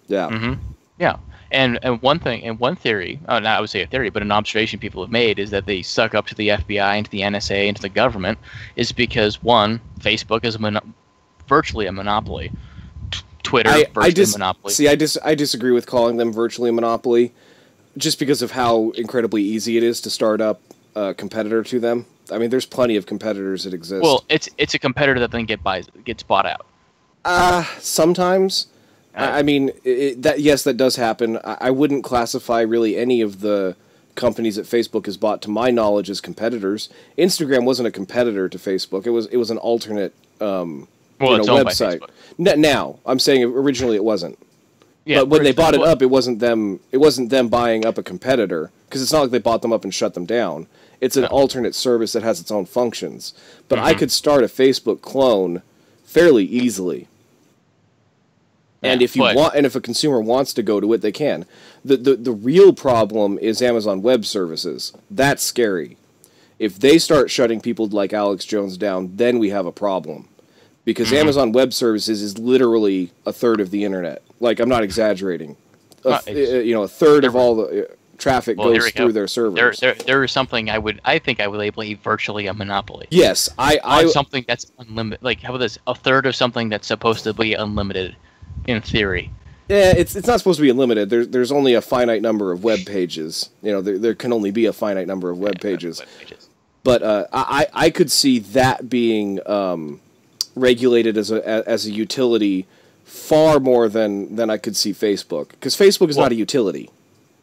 Yeah. Mm-hmm. Yeah. And one theory, I would say a theory, but an observation people have made is that they suck up to the FBI and to the NSA and to the government is because, one, Facebook is virtually a monopoly. Twitter, virtually a monopoly. See, I disagree with calling them virtually a monopoly, just because of how incredibly easy it is to start up a competitor to them. I mean, there's plenty of competitors that exist. Well, it's a competitor that then gets bought out. Sometimes. I mean, that does happen. I wouldn't classify really any of the companies that Facebook has bought, to my knowledge, as competitors. Instagram wasn't a competitor to Facebook. It was an alternate it's website. Now, I'm saying originally it wasn't. Yeah, but when they bought it up, it wasn't them buying up a competitor, because it's not like they bought them up and shut them down. It's an alternate service that has its own functions. But I could start a Facebook clone fairly easily. And if a consumer wants to go to it, they can. The real problem is Amazon Web Services. That's scary. If they start shutting people like Alex Jones down, then we have a problem. Because Amazon Web Services is literally a third of the internet. Like, I'm not exaggerating. A third of all the traffic goes through their servers. There is something I think I would label virtually a monopoly. Yes, something that's unlimited. Like, how about this? A third of something that's supposed to be unlimited, in theory. Yeah, it's not supposed to be unlimited. There's only a finite number of web pages. There can only be a finite number of web pages. But I could see that being regulated as a utility far more than I could see Facebook, because Facebook is not a utility.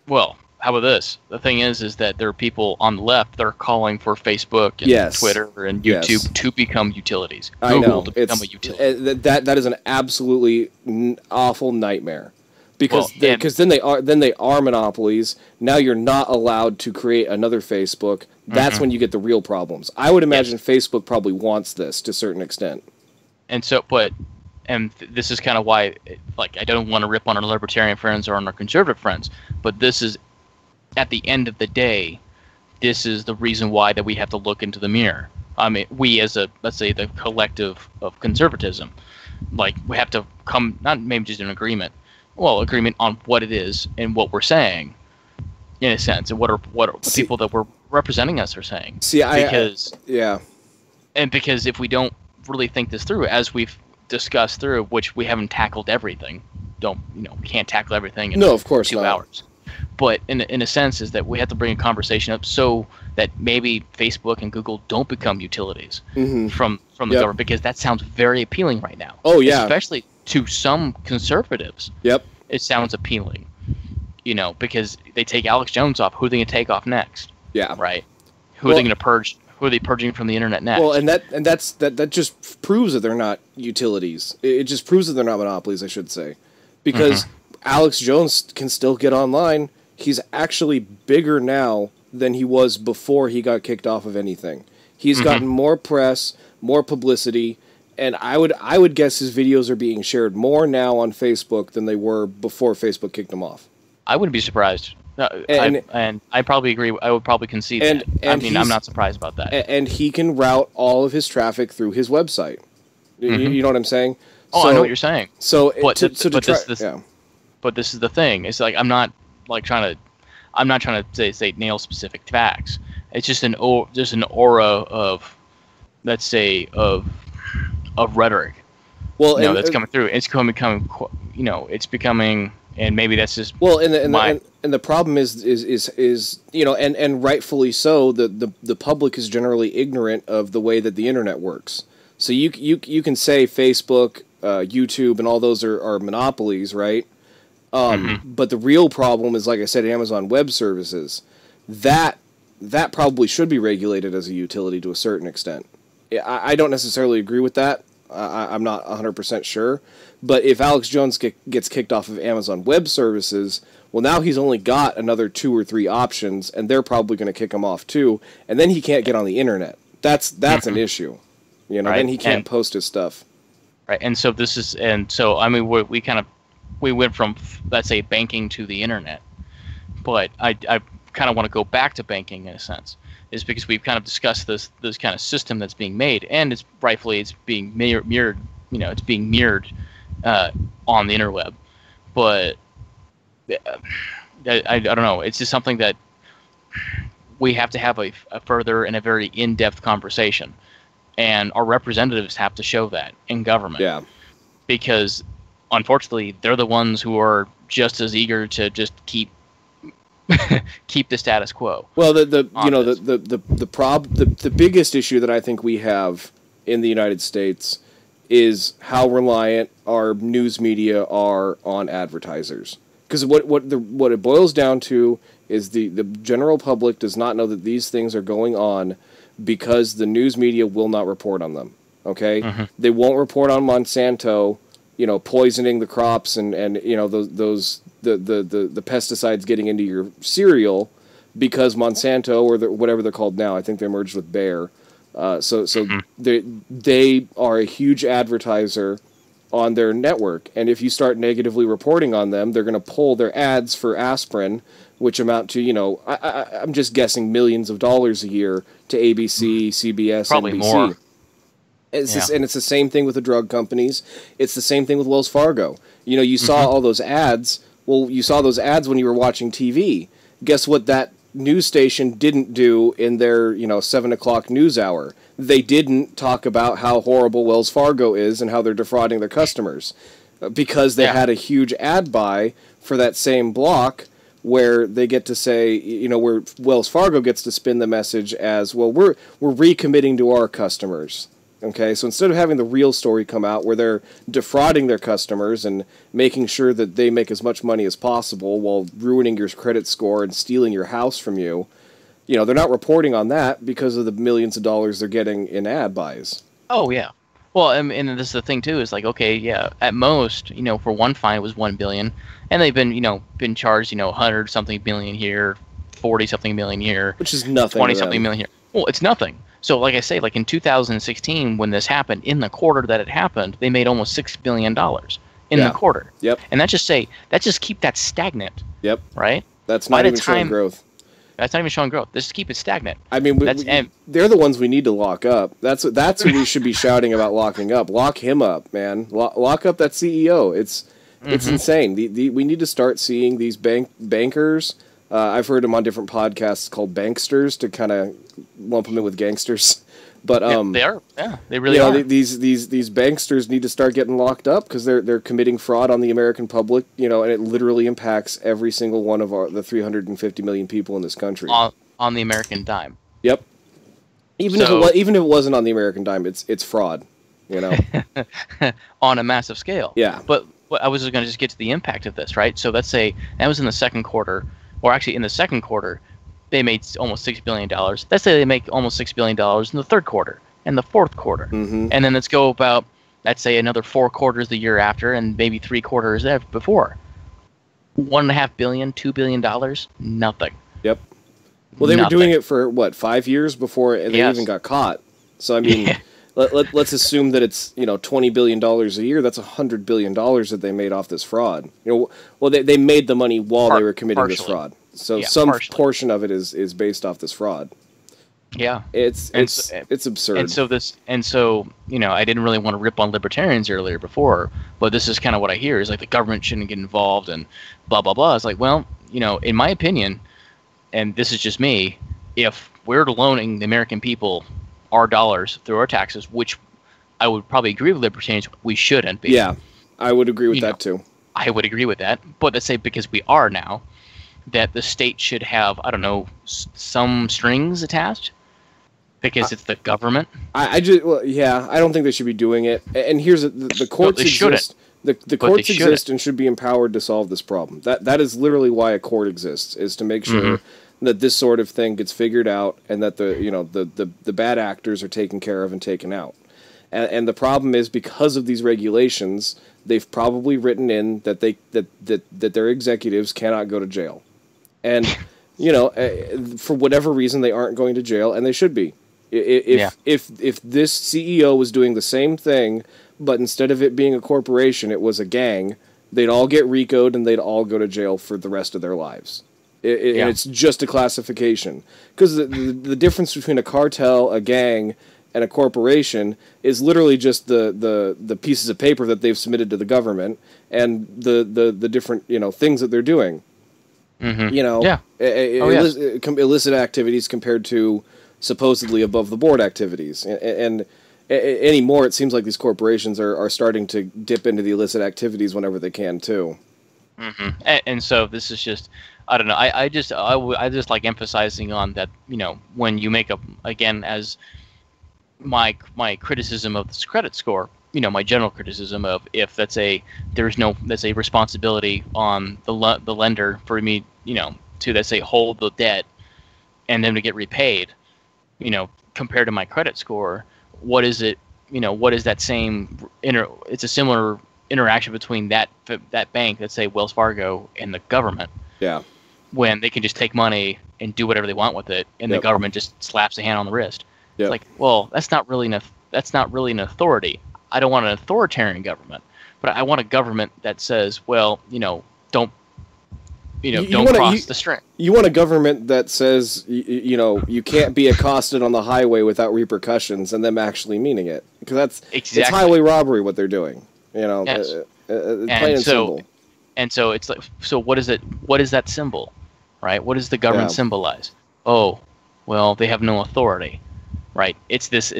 Well, how about this? The thing is that there are people on the left that are calling for Facebook and Twitter and YouTube to become utilities. Google to become a utility. That is an absolutely awful nightmare, because then they are monopolies. Now you're not allowed to create another Facebook. That's when you get the real problems. I would imagine Facebook probably wants this to a certain extent. And so, this is kind of why, I don't want to rip on our libertarian friends or on our conservative friends, but this is, at the end of the day, this is the reason why that we have to look into the mirror. I mean, we as let's say the collective of conservatism, we have to come, not maybe just an agreement on what it is and what we're saying, in a sense, and what the people that were representing us are saying. Because if we don't really think this through, as we've discussed through, which we haven't tackled everything, we can't tackle everything in of course 2 not. hours. But in a sense is that we have to bring a conversation up so that maybe Facebook and Google don't become utilities from the government, because that sounds very appealing right now. Oh yeah, especially to some conservatives. Yep, it sounds appealing. Because they take Alex Jones off, who are they going to take off next? Yeah, right. Who are they going to purge? Who are they purging from the internet next? Well, that just proves that they're not utilities. It just proves that they're not monopolies, I should say, because Alex Jones can still get online. He's actually bigger now than he was before he got kicked off of anything. He's gotten more press, more publicity, and I would guess his videos are being shared more now on Facebook than they were before Facebook kicked him off. I wouldn't be surprised. And I probably agree. I would probably concede that. I'm not surprised about that. And he can route all of his traffic through his website. You know what I'm saying? Oh, I know what you're saying. So, but this is the thing. It's I'm not trying to say nail specific facts. It's just an aura of, let's say, of rhetoric. Well, that's coming through. It's becoming. It's becoming. And maybe that's just and the problem is and rightfully so, the public is generally ignorant of the way that the internet works. So you can say Facebook, YouTube, and all those are monopolies, right? But the real problem is, like I said, Amazon Web Services. That probably should be regulated as a utility to a certain extent. I don't necessarily agree with that. I'm not 100% sure. But if Alex Jones gets kicked off of Amazon Web Services, well, now he's only got another 2 or 3 options, and they're probably going to kick him off too. And then he can't get on the internet. That's an issue. You know, Right. then he can't post his stuff. Right. And so I mean, we went from, let's say, banking to the internet, but I kind of want to go back to banking in a sense, is because we've kind of discussed this kind of system that's being made, and it's being mirrored, you know, it's being mirrored on the interweb, but I don't know, it's just something that we have to have a further and a very in-depth conversation, and our representatives have to show that in government. Yeah. Because unfortunately, they're the ones who are just as eager to just keep the status quo. Well, the biggest issue that I think we have in the United States is how reliant our news media are on advertisers. Because what it boils down to is the general public does not know that these things are going on because the news media will not report on them. Okay, They won't report on Monsanto, you know, poisoning the crops and you know the pesticides getting into your cereal, because Monsanto, or whatever they're called now, I think they merged with Bayer. So they are a huge advertiser on their network, and if you start negatively reporting on them, they're going to pull their ads for aspirin, which amount to, you know, I'm just guessing millions of dollars a year to ABC, CBS, probably NBC. More. And it's the same thing with the drug companies. It's the same thing with Wells Fargo. You know, you saw all those ads. Well, you saw those ads when you were watching TV. Guess what that news station didn't do in their, 7 o'clock news hour? They didn't talk about how horrible Wells Fargo is and how they're defrauding their customers, because they had a huge ad buy for that same block, where they get to say, where Wells Fargo gets to spin the message as, well, we're recommitting to our customers. Okay, so instead of having the real story come out where they're defrauding their customers and making sure that they make as much money as possible while ruining your credit score and stealing your house from you, they're not reporting on that because of the millions of dollars they're getting in ad buys. Oh, yeah. Well, and this is the thing, too, is like, okay, yeah, at most, for one fine it was $1 billion, and they've been charged, 100-something million here, 40-something million here. Which is nothing. 20-something million here. Well, it's nothing. So, like I say, like in 2016, when this happened, in the quarter that it happened, they made almost $6 billion in the quarter. Yep. And that just keep that stagnant. Yep. Right? That's not even showing growth. That's not even showing growth. Just keep it stagnant. I mean, they're the ones we need to lock up. That's what we should be shouting about locking up. Lock him up, man. Lock up that CEO. It's insane. We need to start seeing these bankers. I've heard them on different podcasts called banksters, to kind of lump them in with gangsters. But they are. Yeah, they really are. These banksters need to start getting locked up because they're committing fraud on the American public. And it literally impacts every single one of the 350 million people in this country. On the American dime. Yep. Even if it wasn't on the American dime, it's fraud. On a massive scale. Yeah. But I was going to just get to the impact of this, right? So let's say that was in the second quarter. Or actually, in the second quarter, they made almost $6 billion. Let's say they make almost $6 billion in the third quarter and the fourth quarter. Mm-hmm. And then let's go about, let's say, another 4 quarters the year after, and maybe 3 quarters before. $1.5 billion, $2 billion, nothing. Yep. Well, they were doing it for, 5 years before they even got caught. So, I mean, let's assume that it's, $20 billion a year. That's $100 billion that they made off this fraud. They made the money while they were committing this fraud. So some portion of it is based off this fraud. Yeah. It's absurd. And so I didn't really want to rip on libertarians earlier before, but this is kind of what I hear is like the government shouldn't get involved and blah, blah, blah. It's like, well, in my opinion, and this is just me, if we're loaning the American people our dollars through our taxes, which I would probably agree with libertarians, we shouldn't be. Yeah, I would agree with that too. I would agree with that. But let's say because we are now, that the state should have, I don't know, some strings attached because it's the government. I don't think they should be doing it. And here's the courts exist. The courts exist and should be empowered to solve this problem. That is literally why a court exists, is to make sure that this sort of thing gets figured out and that the bad actors are taken care of and taken out. And the problem is, because of these regulations, they've probably written in that that their executives cannot go to jail. And, for whatever reason, they aren't going to jail, and they should be. If this CEO was doing the same thing, but instead of it being a corporation, it was a gang, they'd all get RICO'd and they'd all go to jail for the rest of their lives. And it's just a classification. Because the difference between a cartel, a gang, and a corporation is literally just the pieces of paper that they've submitted to the government and the different things that they're doing. Mm-hmm. Illicit activities compared to supposedly above the board activities, and anymore it seems like these corporations are starting to dip into the illicit activities whenever they can too. Mm-hmm. And so this is just, I don't know. I just like emphasizing on that. When you make again, as my criticism of this credit score, my general criticism of, if there's a responsibility on the lender for me, to, let's say, hold the debt and then to get repaid, compared to my credit score, what is it? What is that same it's a similar interaction between that bank, let's say Wells Fargo, and the government. Yeah. When they can just take money and do whatever they want with it, and the government just slaps a hand on the wrist. Yep. It's like, well, that's not really an authority. I don't want an authoritarian government, but I want a government that says, well, don't cross the string. You want a government that says, you can't be accosted on the highway without repercussions, and them actually meaning it, because that's it's highway robbery what they're doing. Yes. Plain and simple. And so it's like, so what is it? What is that symbol, right? What does the government symbolize? Oh, well, they have no authority, right? It's this.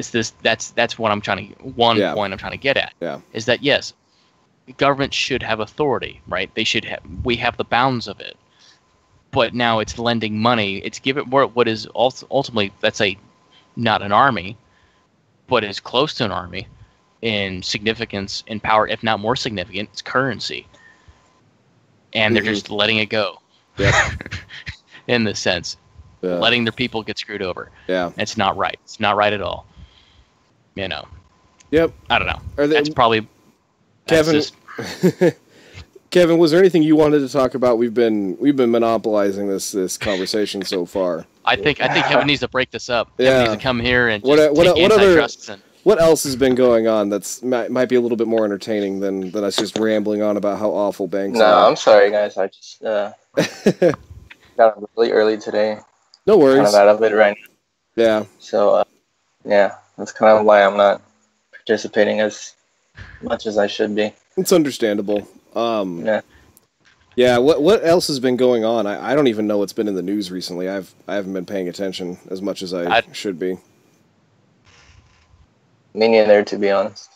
That's what I'm trying to. Point I'm trying to get at. Yeah. Is that, yes, government should have authority, right? They should have. We have the bounds of it, but now it's lending money. It's giving what is ultimately, let's say, not an army, but is close to an army in significance, in power, if not more significant. It's currency, and they're just letting it go. Yeah. In this sense, letting their people get screwed over. Yeah, it's not right. It's not right at all. Yep. I don't know. That's probably Kevin. Kevin, was there anything you wanted to talk about? We've been monopolizing this conversation so far. I think Kevin needs to break this up. Kevin needs to come here and just take antitrust. What else has been going on that's might be a little bit more entertaining than us just rambling on about how awful banks are? No, I'm sorry, guys. I just got up really early today. No worries. Kind of out of it right now. Yeah. So, that's kind of why I'm not participating as much as I should be. It's understandable. Yeah. What else has been going on? I don't even know what's been in the news recently. I haven't been paying attention as much as I should be. Me neither, to be honest.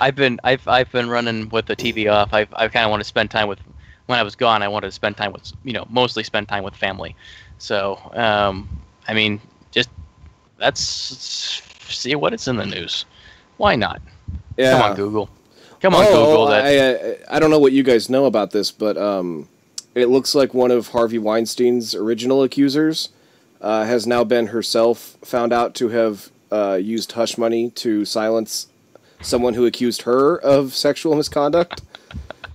I've been running with the TV off. I kind of want to spend time with. When I was gone, I wanted to spend time with, mostly spend time with family. So, I mean, just let's see what is in the news. Why not? Yeah. Come on, Google. Google that. I don't know what you guys know about this, but it looks like one of Harvey Weinstein's original accusers has now been herself found out to have used hush money to silence someone who accused her of sexual misconduct.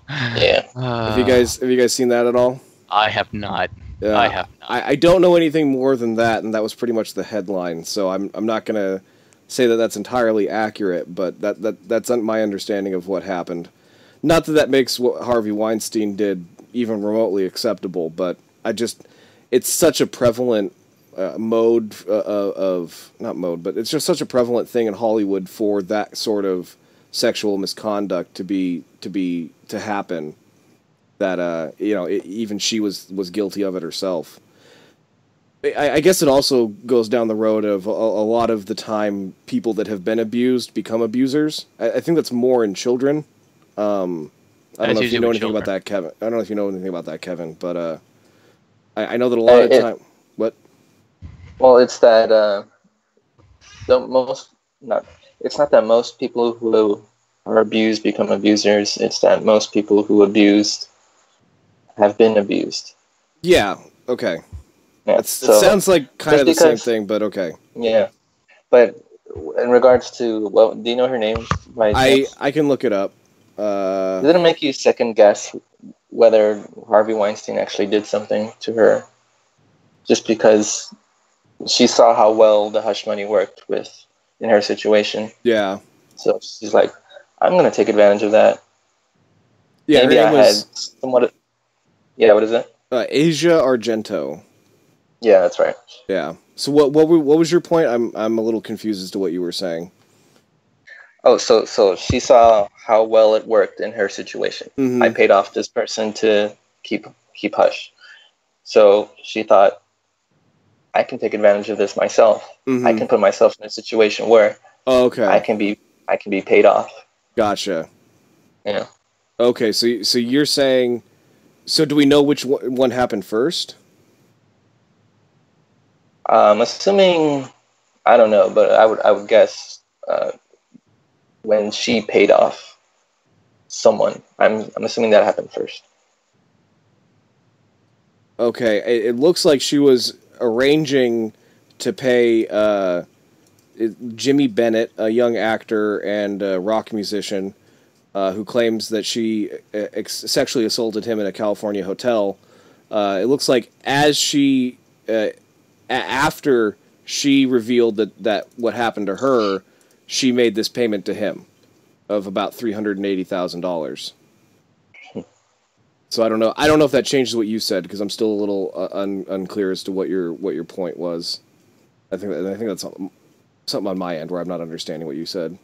Yeah. Have you guys seen that at all? I have not. Yeah. I have not. I don't know anything more than that, and that was pretty much the headline. So I'm not gonna say that that's entirely accurate, but that's my understanding of what happened. Not that makes what Harvey Weinstein did even remotely acceptable, but it's such a prevalent but it's just such a prevalent thing in Hollywood for that sort of sexual misconduct to happen that even she was guilty of it herself. I guess it also goes down the road of a lot of the time people that have been abused become abusers. I think that's more in children. I don't know if you know anything about that, Kevin. I don't know if you know anything about that, Kevin, but I know that a lot of the time. What? Well, it's that it's not that most people who are abused become abusers. It's that most people who abused have been abused. Yeah. Okay. Yeah, it sounds like kind of the same thing, but okay. Yeah, but in regards to, well, do you know her name by chance? I can look it up. Did it make you second guess whether Harvey Weinstein actually did something to her, just because she saw how well the hush money worked in her situation? Yeah. So she's like, I'm going to take advantage of that. Yeah, Maybe I had somewhat. Yeah, what is it? Asia Argento. Yeah, that's right. Yeah. So what was your point? I'm a little confused as to what you were saying. Oh, so she saw how well it worked in her situation. Mm-hmm. I paid off this person to keep hush. So she thought, I can take advantage of this myself. Mm-hmm. I can put myself in a situation where I can be paid off. Gotcha. Yeah. Okay, so you're saying, so do we know which one happened first? Assuming, I don't know, but I would guess when she paid off someone. I'm assuming that happened first. Okay, it looks like she was arranging to pay Jimmy Bennett, a young actor and a rock musician, who claims that she sexually assaulted him in a California hotel. It looks like as she, after she revealed that what happened to her, she made this payment to him of about $380,000. So I don't know. I don't know if that changes what you said, because I'm still a little unclear as to what your point was. I think that's something on my end where I'm not understanding what you said.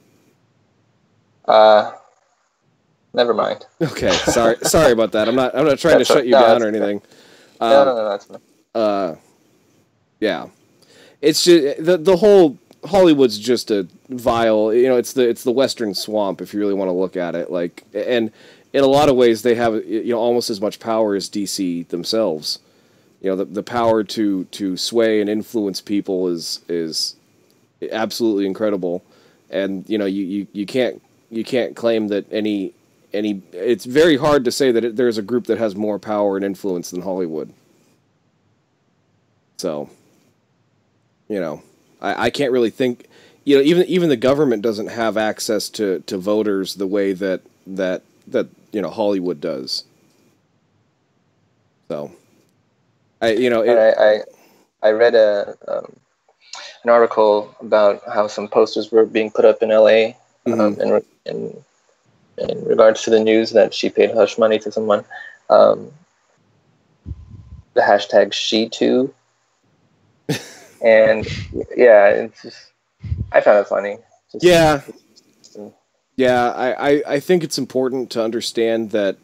Never mind. Okay, sorry about that. I'm not trying to shut you down or anything. No, that's fine. Yeah, it's just the whole Hollywood's just a vile. You know, it's the Western swamp if you really want to look at it. Like, and in a lot of ways, they have almost as much power as DC themselves. The power to sway and influence people is absolutely incredible, and you can't claim that any. It's very hard to say that there's a group that has more power and influence than Hollywood. So, I can't really think. Even the government doesn't have access to voters the way that Hollywood does. So, I read an article about how some posters were being put up in LA, in regards to the news that she paid hush money to someone. The hashtag #SheToo, and yeah, it's just, I found it funny. I think it's important to understand that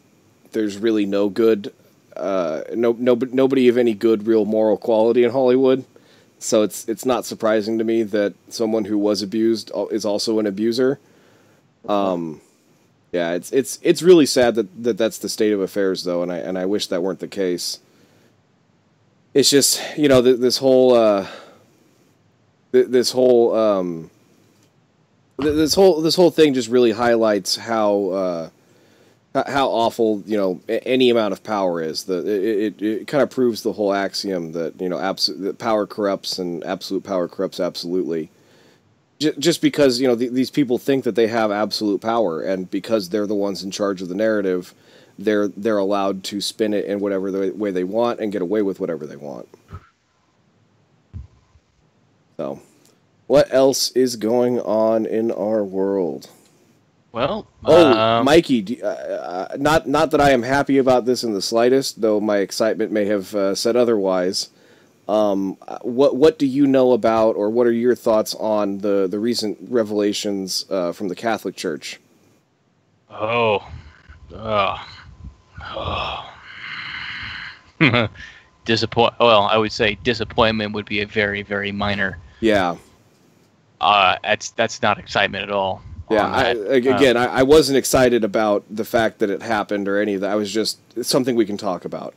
there's really no good, nobody of any good real moral quality in Hollywood. So it's not surprising to me that someone who was abused is also an abuser. Yeah, it's really sad that's the state of affairs, though, and I wish that weren't the case. It's just this whole thing just really highlights how awful any amount of power is. It kind of proves the whole axiom that that power corrupts and absolute power corrupts absolutely. Just because these people think that they have absolute power, and because they're the ones in charge of the narrative, they're allowed to spin it in whatever way they want and get away with whatever they want. So, what else is going on in our world? Well, Mikey, not that I am happy about this in the slightest, though my excitement may have said otherwise. What do you know about, or what are your thoughts on the recent revelations from the Catholic Church? Well, I would say disappointment would be a very, very minor. Yeah. That's not excitement at all. Yeah, I wasn't excited about the fact that it happened or any of that. I was just, it's something we can talk about.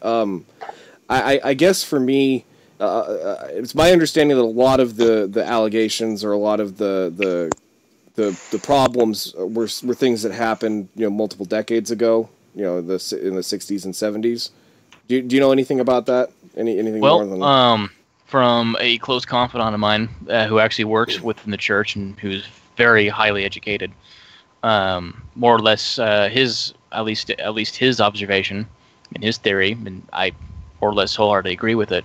I guess for me, it's my understanding that a lot of the allegations or a lot of the problems were things that happened multiple decades ago, in the 60s and 70s. Do you know anything about that? Anything more than that? from a close confidant of mine who actually works within the church and who's very highly educated. More or less, his at least his observation and his theory, and I more or less wholeheartedly agree with it,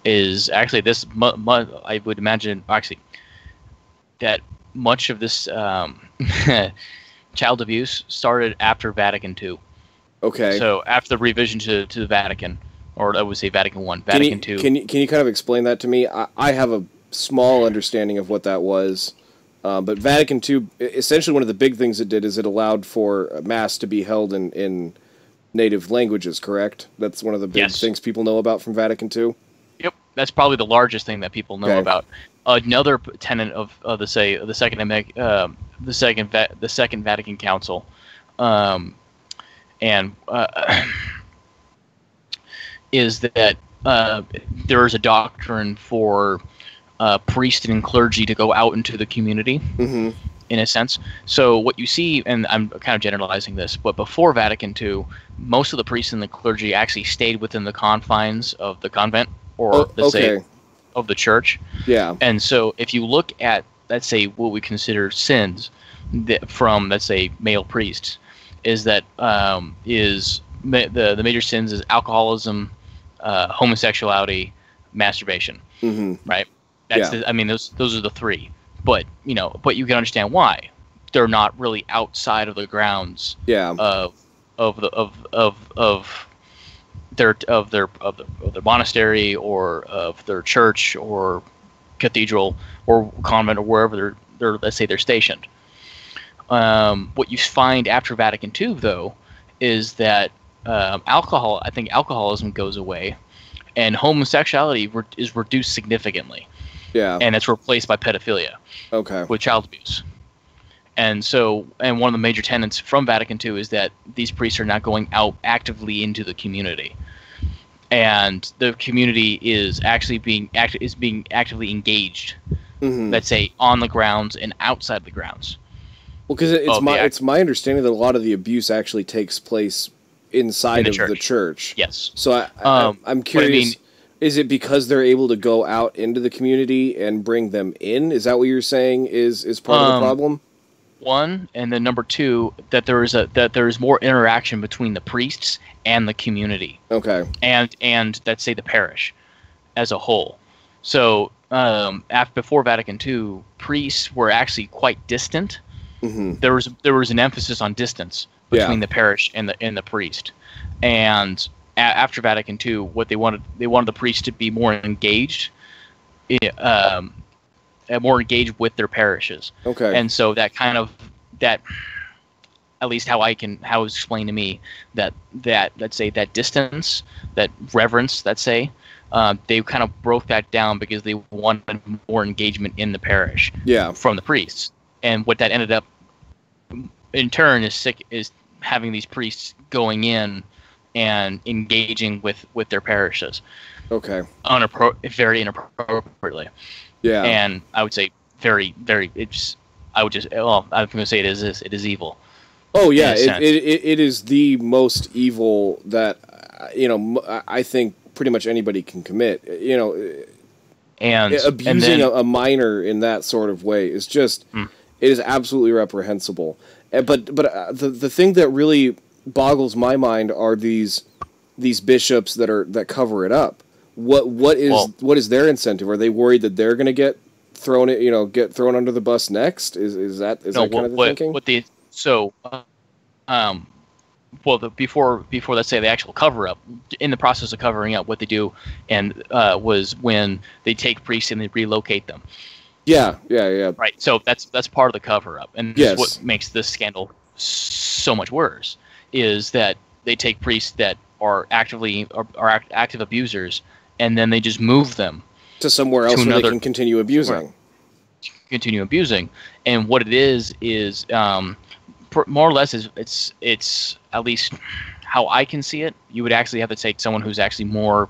is actually this. I would imagine actually that much of this child abuse started after Vatican II. Okay. So after the revision to the Vatican, or I would say Vatican I, Vatican II. Can you kind of explain that to me? I have a small understanding of what that was, but Vatican II, essentially one of the big things it did is it allowed for Mass to be held in native languages, correct? That's one of the big things people know about from Vatican II? Yep, that's probably the largest thing that people know about. Another tenet of the Second Vatican Council, is that there is a doctrine for priests and clergy to go out into the community, in a sense. So what you see, and I'm kind of generalizing this, but before Vatican II, most of the priests and the clergy actually stayed within the confines of the convent, or let's say of the church. Yeah. And so if you look at, let's say, what we consider sins from, let's say, male priests, is that the major sins is alcoholism, homosexuality, masturbation. Right. That's I mean, those are the three. But you can understand why they're not really outside of the grounds of their monastery or of their church or cathedral or convent or wherever they're stationed. What you find after Vatican II, though, is that alcoholism goes away, and homosexuality is reduced significantly. Yeah, and it's replaced by pedophilia. Okay, with child abuse. And so, and one of the major tenets from Vatican II is that these priests are not going out actively into the community, and the community is actually being actively engaged. Let's say on the grounds and outside the grounds. Well, because it's my understanding that a lot of the abuse actually takes place inside of the church. Yes. So I'm curious. Is it because they're able to go out into the community and bring them in? Is that what you're saying is part of the problem? One, and then number two, that there is more interaction between the priests and the community. Okay. And let's say the parish as a whole. So before Vatican II, priests were actually quite distant. There was an emphasis on distance between the parish and the priest, and after Vatican II, what they wanted the priests to be more engaged, with their parishes. Okay, and so that at least how it was explained to me, that let's say that distance, that reverence, let's say, they kind of broke that down because they wanted more engagement in the parish. Yeah, from the priests, and what that ended up in turn is having these priests going in and engaging with their parishes. Okay. Very inappropriately. Yeah. And I would say very, very. I was going to say it is evil. Oh yeah, it is the most evil that I think pretty much anybody can commit. And abusing a minor in that sort of way is just it is absolutely reprehensible. But the thing that really boggles my mind are these bishops that cover it up. What is their incentive? Are they worried that they're going to get thrown under the bus next? Is that kind of the thinking? Before let's say the actual cover up, in the process of covering up, what they do was when they take priests and they relocate them. Yeah. Right. So that's part of the cover up, and this is what makes this scandal so much worse. Is that they take priests that are active abusers, and then they just move them to somewhere else where they can continue abusing. And what it is more or less it's at least how I can see it. You would actually have to take someone who's actually more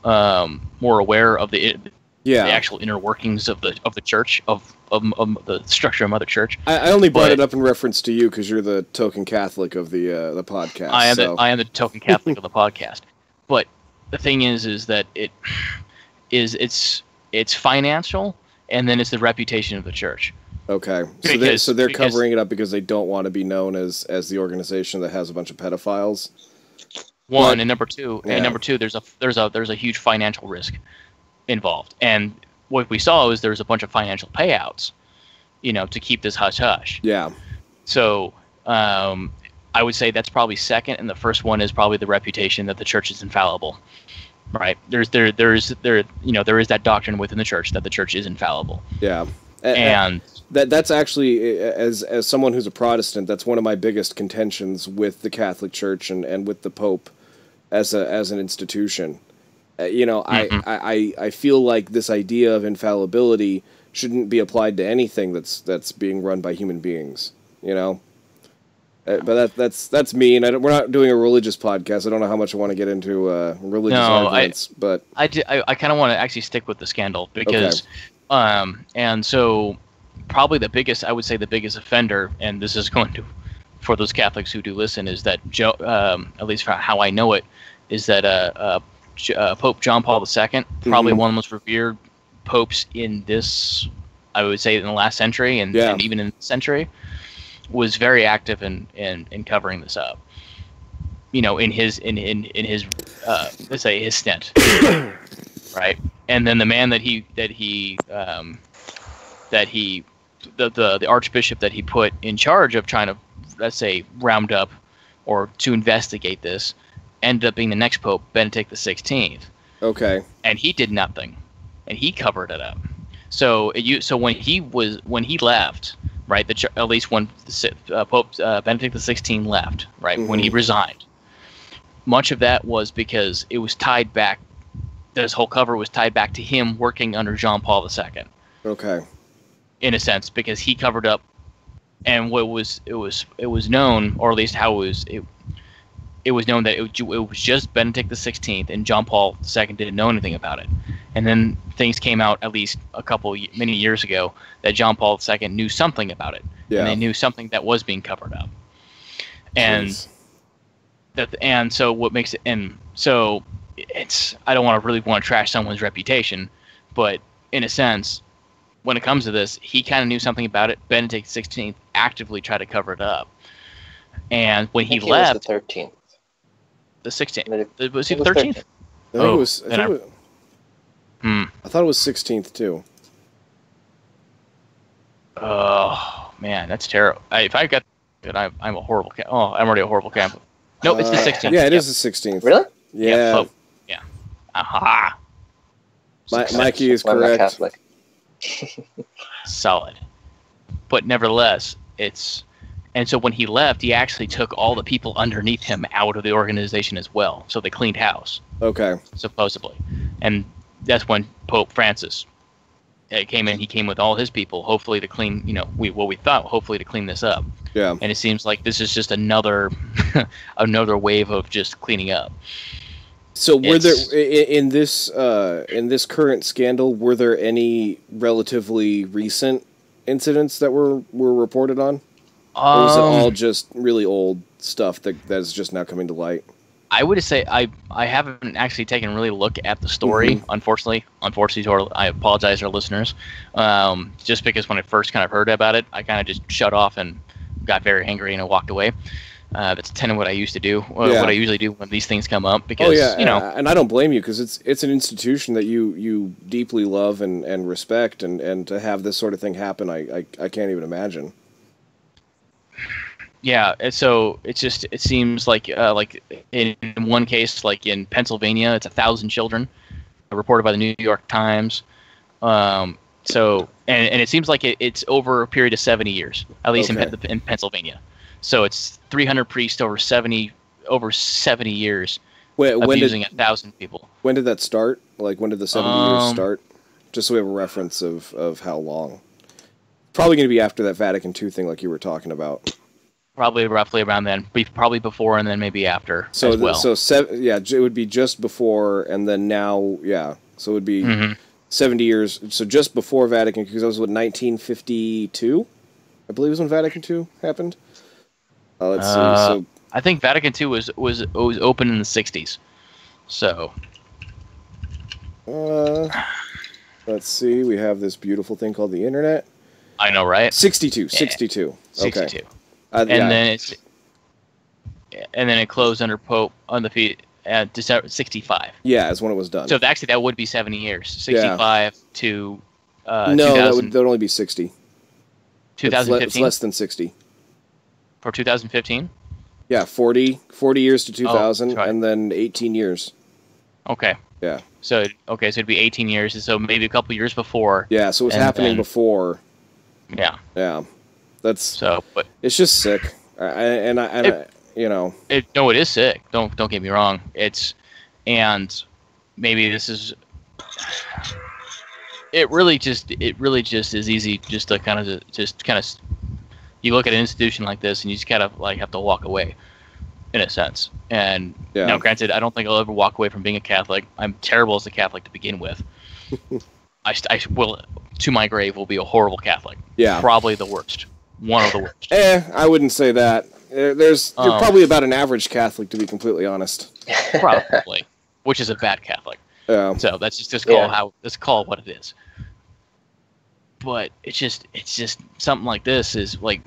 aware of the actual inner workings of the church, of the structure of Mother Church. I only brought it up in reference to you because you're the token Catholic of the podcast. I am the token Catholic of the podcast. But the thing is that is it's financial, and then it's the reputation of the church. Okay, so they're covering it up because they don't want to be known as the organization that has a bunch of pedophiles. One, and number two, there's a huge financial risk involved, and what we saw is there's a bunch of financial payouts, to keep this hush hush. Yeah. So I would say that's probably second, and the first one is probably the reputation that the church is infallible. Right? There is that doctrine within the church that the church is infallible. Yeah. And that's actually, as someone who's a Protestant, that's one of my biggest contentions with the Catholic Church and with the Pope as an institution. I feel like this idea of infallibility shouldn't be applied to anything that's being run by human beings. But that's me, and we're not doing a religious podcast. I don't know how much I want to get into religious arguments, but I kind of want to actually stick with the scandal because, and so probably the biggest offender, and this is going to, for those Catholics who do listen, is that at least for how I know it, is that Pope John Paul II, probably one of the most revered popes in this, I would say, in the last century and even in the century, was very active in covering this up. In his let's say his stint, right? And then the man the archbishop that he put in charge of trying to, let's say, round up or to investigate this, ended up being the next pope, Benedict XVI. Okay. And he did nothing, and he covered it up. So when he left. Right, at least when Pope Benedict XVI left, right, when he resigned, much of that was because it was tied back. This whole cover was tied back to him working under John Paul II. Okay. In a sense, because he covered up, and it was known, or at least how it was known that it was just Benedict XVI and John Paul II didn't know anything about it. And then things came out at least many years ago that John Paul II knew something about it. Yeah. And they knew something that was being covered up. And so what makes it, and so I don't really want to trash someone's reputation, but in a sense, when it comes to this, he kind of knew something about it. Benedict XVI actively tried to cover it up. And when he left, was the 13th. The 16th. Was he the 13th? I thought it was 16th too. Oh man, that's terrible. If I got that, I'm a horrible. I'm already a horrible Catholic. No, it's the 16th. Yeah, it is the 16th. Really? Yeah. Yeah. Aha. Mikey is correct. Solid. But nevertheless, and so when he left, he actually took all the people underneath him out of the organization as well. So they cleaned house. Okay. Supposedly. And that's when Pope Francis came in. He came with all his people, hopefully to clean, hopefully to clean this up. Yeah. And it seems like this is just another wave of just cleaning up. So were there, in this current scandal, were there any relatively recent incidents that were reported on? Or was it all just really old stuff that is just now coming to light? I would say I haven't actually taken a really look at the story, unfortunately, I apologize to our listeners. Just because when I first kind of heard about it, I kind of just shut off and got very angry and I walked away. That's kind of what I used to do, what I usually do when these things come up. Because, and I don't blame you because it's an institution that you deeply love and respect, and to have this sort of thing happen, I can't even imagine. Yeah, so it seems like in one case, like in Pennsylvania, it's 1,000 children, reported by the New York Times. So it seems like it's over a period of 70 years, at least in Pennsylvania. So it's 300 priests over 70 years abusing 1,000 people. When did that start? Like, when did the 70 years start? Just so we have a reference of how long. Probably going to be after that Vatican II thing like you were talking about. Probably roughly around then. Probably before and then maybe after as well. It would be just before and then now, So it would be 70 years. So just before Vatican, because that was 1952? I believe was when Vatican II happened. Let's see. So I think Vatican II was open in the 60s. So Let's see. We have this beautiful thing called the internet. I know, right? 62. 62. Okay. 62. And then it closed under Pope on the feet at December 65. Yeah, is when it was done. So actually, that would be 70 years. 65 to no, 2000. that would only be 60. 2015. It's less than 60. For 2015. Yeah, 40 years to 2000, right. and then 18 years. Okay. Yeah. So it'd be 18 years, so maybe a couple years before. Yeah, so it was happening before. Yeah. Yeah. That's so, but it's just sick. You know. It is sick. Don't get me wrong. And maybe this is. It really just is easy just to kind of you look at an institution like this and you just kind of like have to walk away, in a sense. And now, granted, I don't think I'll ever walk away from being a Catholic. I'm terrible as a Catholic to begin with. I will, to my grave, will be a horrible Catholic. Yeah, probably the worst. One of the worst. I wouldn't say that. You're probably about an average Catholic, to be completely honest. Probably, which is a bad Catholic. Yeah. So that's just call it what it is. But it's just something like this is like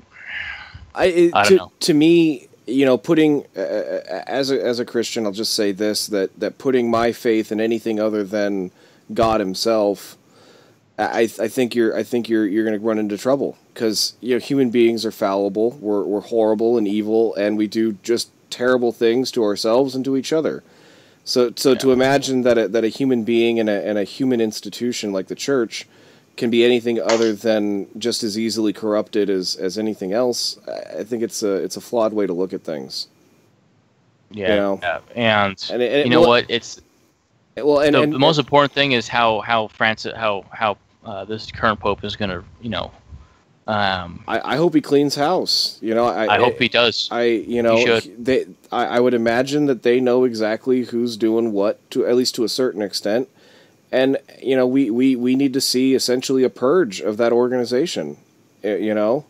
I don't know. To me, you know, putting as a Christian, I'll just say this, that putting my faith in anything other than God Himself, I think you're going to run into trouble, because you know, human beings are fallible. We're horrible and evil, and we do just terrible things to ourselves and to each other. So to imagine that a human being in a human institution like the church can be anything other than just as easily corrupted as anything else, I think it's a flawed way to look at things. Yeah, you know? And you know what? It's the most important thing is how Francis, how this current pope is going to, you know. I hope he cleans house. You know, I hope he does. I would imagine that they know exactly who's doing what, at least to a certain extent. And, you know, we need to see essentially a purge of that organization. You know,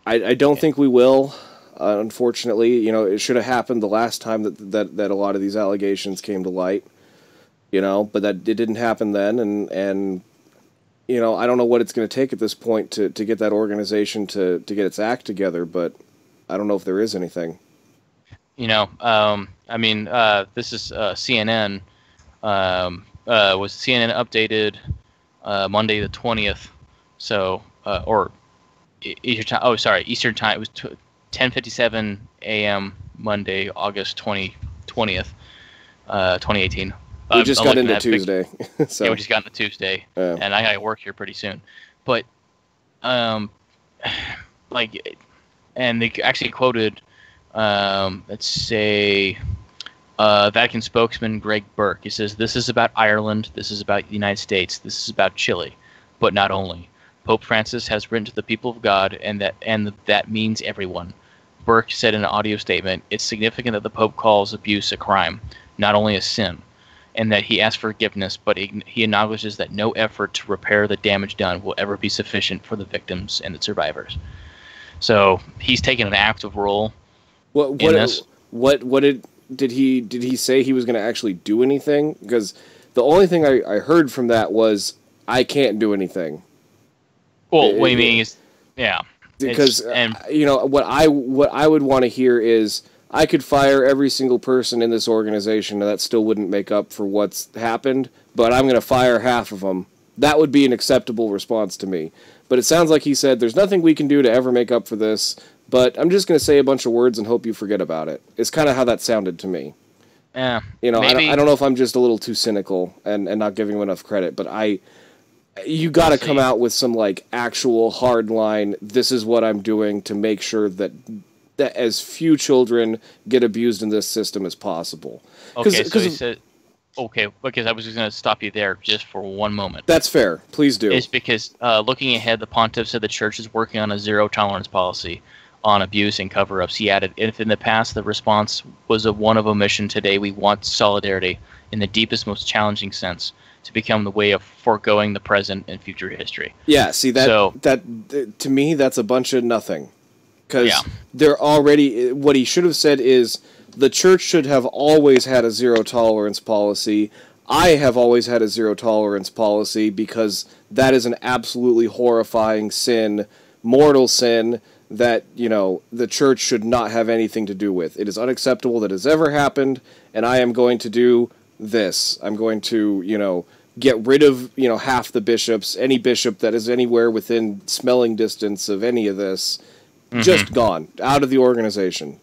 I don't think we will. Unfortunately, you know, it should have happened the last time that a lot of these allegations came to light. You know, but that it didn't happen then, and you know, I don't know what it's going to take at this point to get that organization to get its act together, but I don't know if there is anything. You know, I mean, this is CNN. Was CNN updated Monday the 20th? So, or Eastern time. Oh, sorry, Eastern time. It was 10:57 a.m. Monday, August 20th, 2018. We just got into Tuesday. So. Yeah, we just got into Tuesday, and I gotta work here pretty soon. But, like, and they actually quoted, let's say, Vatican spokesman Greg Burke. He says, "This is about Ireland. This is about the United States. This is about Chile, but not only. Pope Francis has written to the people of God, and that means everyone." Burke said in an audio statement, "It's significant that the Pope calls abuse a crime, not only a sin, and that he asks forgiveness, but he acknowledges that no effort to repair the damage done will ever be sufficient for the victims and the survivors." So he's taken an active role in this. Did he say he was going to actually do anything? Because the only thing I heard from that was, I can't do anything. Well, what you mean is, yeah. Because you know, what I would want to hear is, I could fire every single person in this organization, and that still wouldn't make up for what's happened, but I'm going to fire half of them. That would be an acceptable response to me. But it sounds like he said, there's nothing we can do to ever make up for this, but I'm just going to say a bunch of words and hope you forget about it. It's kind of how that sounded to me. Yeah. You know, I don't know if I'm just a little too cynical and not giving him enough credit, but you got to come out with some, like, actual hard line, this is what I'm doing to make sure that as few children get abused in this system as possible. Okay, so he said, okay, because I was just going to stop you there just for one moment. That's fair. Please do. It's because looking ahead, the pontiff said the church is working on a zero-tolerance policy on abuse and cover-ups. He added, if in the past the response was one of omission, today we want solidarity in the deepest, most challenging sense to become the way of foregoing the present and future history. Yeah, see, that to me, that's a bunch of nothing. Because they're already, what he should have said is, the church should have always had a zero-tolerance policy. I have always had a zero tolerance policy because that is an absolutely horrifying sin, mortal sin, that, the church should not have anything to do with. It is unacceptable that has ever happened, and I am going to do this. I'm going to, get rid of, half the bishops, any bishop that is anywhere within smelling distance of any of this, just gone, out of the organization,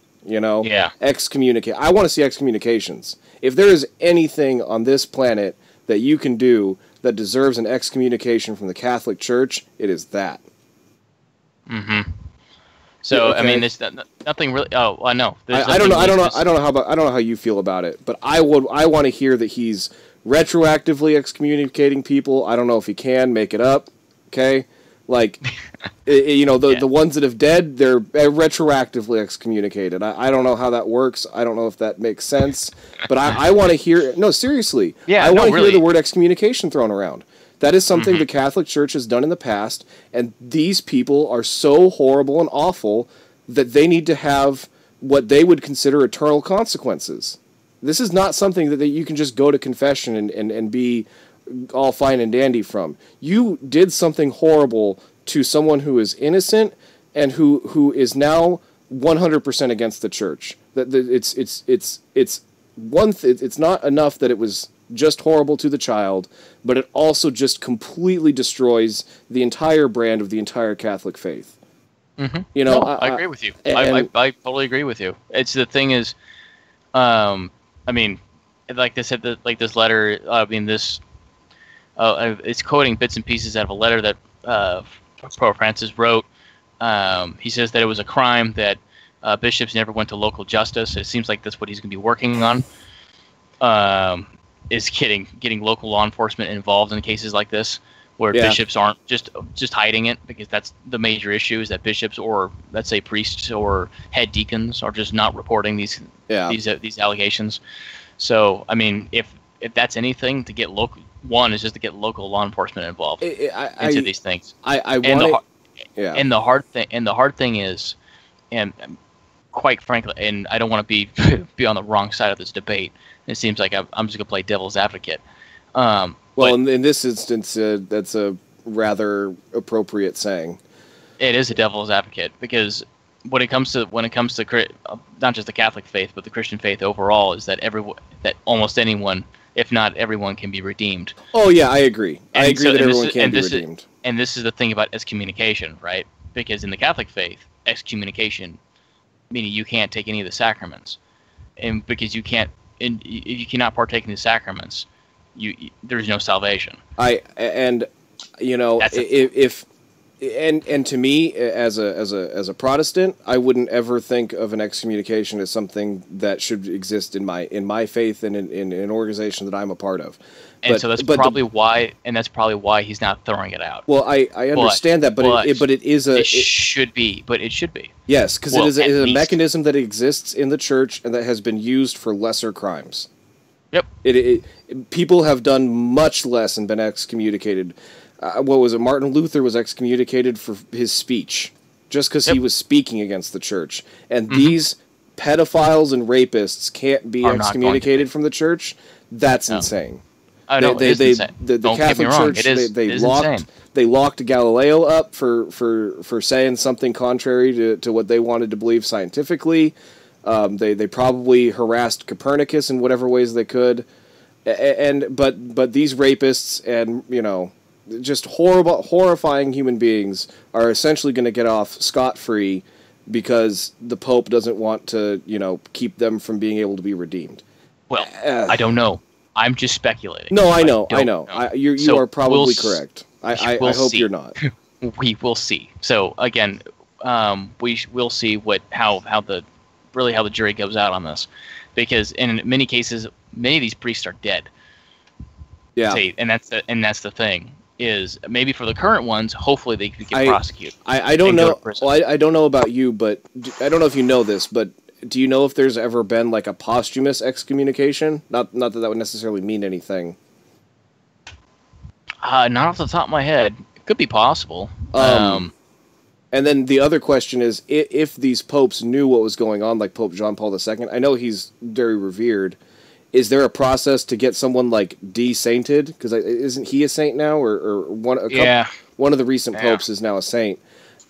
excommunicate. I want to see excommunications. If there is anything on this planet that you can do that deserves an excommunication from the Catholic Church, it is that. So, okay. I mean, there's nothing really. Oh, I know. I don't know how you feel about it, but I want to hear that he's retroactively excommunicating people. I don't know if he can make it up. Okay, like, the ones that have dead, they're retroactively excommunicated. I don't know how that works. I don't know if that makes sense, but I want to hear. No, seriously. Yeah, I want to really hear the word excommunication thrown around. That is something the Catholic Church has done in the past, and these people are so horrible and awful that they need to have what they would consider eternal consequences. This is not something that you can just go to confession and be all fine and dandy from. You did something horrible to someone who is innocent and who is now 100% against the church. It's not enough that it was just horrible to the child, but it also just completely destroys the entire brand of the entire Catholic faith. I agree with you. I totally agree with you. It's the thing is, I mean, like they said, like this letter. I mean, it's quoting bits and pieces out of a letter that Pope Francis wrote. He says that it was a crime that bishops never went to local justice. It seems like that's what he's going to be working on. Is getting local law enforcement involved in cases like this, where bishops aren't just hiding it, because that's the major issue, is that bishops, or let's say priests or head deacons, are just not reporting these allegations. So, I mean, if that's anything, to get local law enforcement involved into these things. And the hard thing is, and quite frankly, and I don't want to be on the wrong side of this debate. It seems like I'm just going to play devil's advocate. Well, in this instance, that's a rather appropriate saying. It is a devil's advocate, because when it comes to not just the Catholic faith, but the Christian faith overall, is that almost anyone, if not everyone, can be redeemed. Oh yeah, I agree. I agree that everyone can be redeemed. And this is the thing about excommunication, right? Because in the Catholic faith, excommunication, meaning you can't take any of the sacraments, and because you cannot partake in the sacraments, there's no salvation. To me, as a Protestant, I wouldn't ever think of an excommunication as something that should exist in my faith and in an organization that I'm a part of. And so that's probably why he's not throwing it out. Well, I understand that, but it should be. Yes, because it is a mechanism that exists in the church and that has been used for lesser crimes. Yep. People have done much less and been excommunicated. What was it? Martin Luther was excommunicated for his speech, just because he was speaking against the church. And these pedophiles and rapists can't be excommunicated from the church. That's insane. I know, it is insane. The Catholic Church, they locked Galileo up for saying something contrary to what they wanted to believe scientifically. They probably harassed Copernicus in whatever ways they could. But these rapists and, just horrifying human beings are essentially going to get off scot-free because the Pope doesn't want to, keep them from being able to be redeemed. Well, I don't know. I'm just speculating. No, I know. You are probably correct. I hope you're not. We will see. So again, we'll see how the jury goes out on this, because in many cases, many of these priests are dead. Yeah, and that's the thing. Is maybe for the current ones, hopefully they can get prosecuted. I don't know. Well, I don't know about you, but I don't know if you know this, but do you know if there's ever been like a posthumous excommunication? Not that would necessarily mean anything. Not off the top of my head. It could be possible. And then the other question is, if these popes knew what was going on, like Pope John Paul II, I know he's very revered. is there a process to get someone like de-sainted? Because isn't he a saint now, or one of the recent popes is now a saint?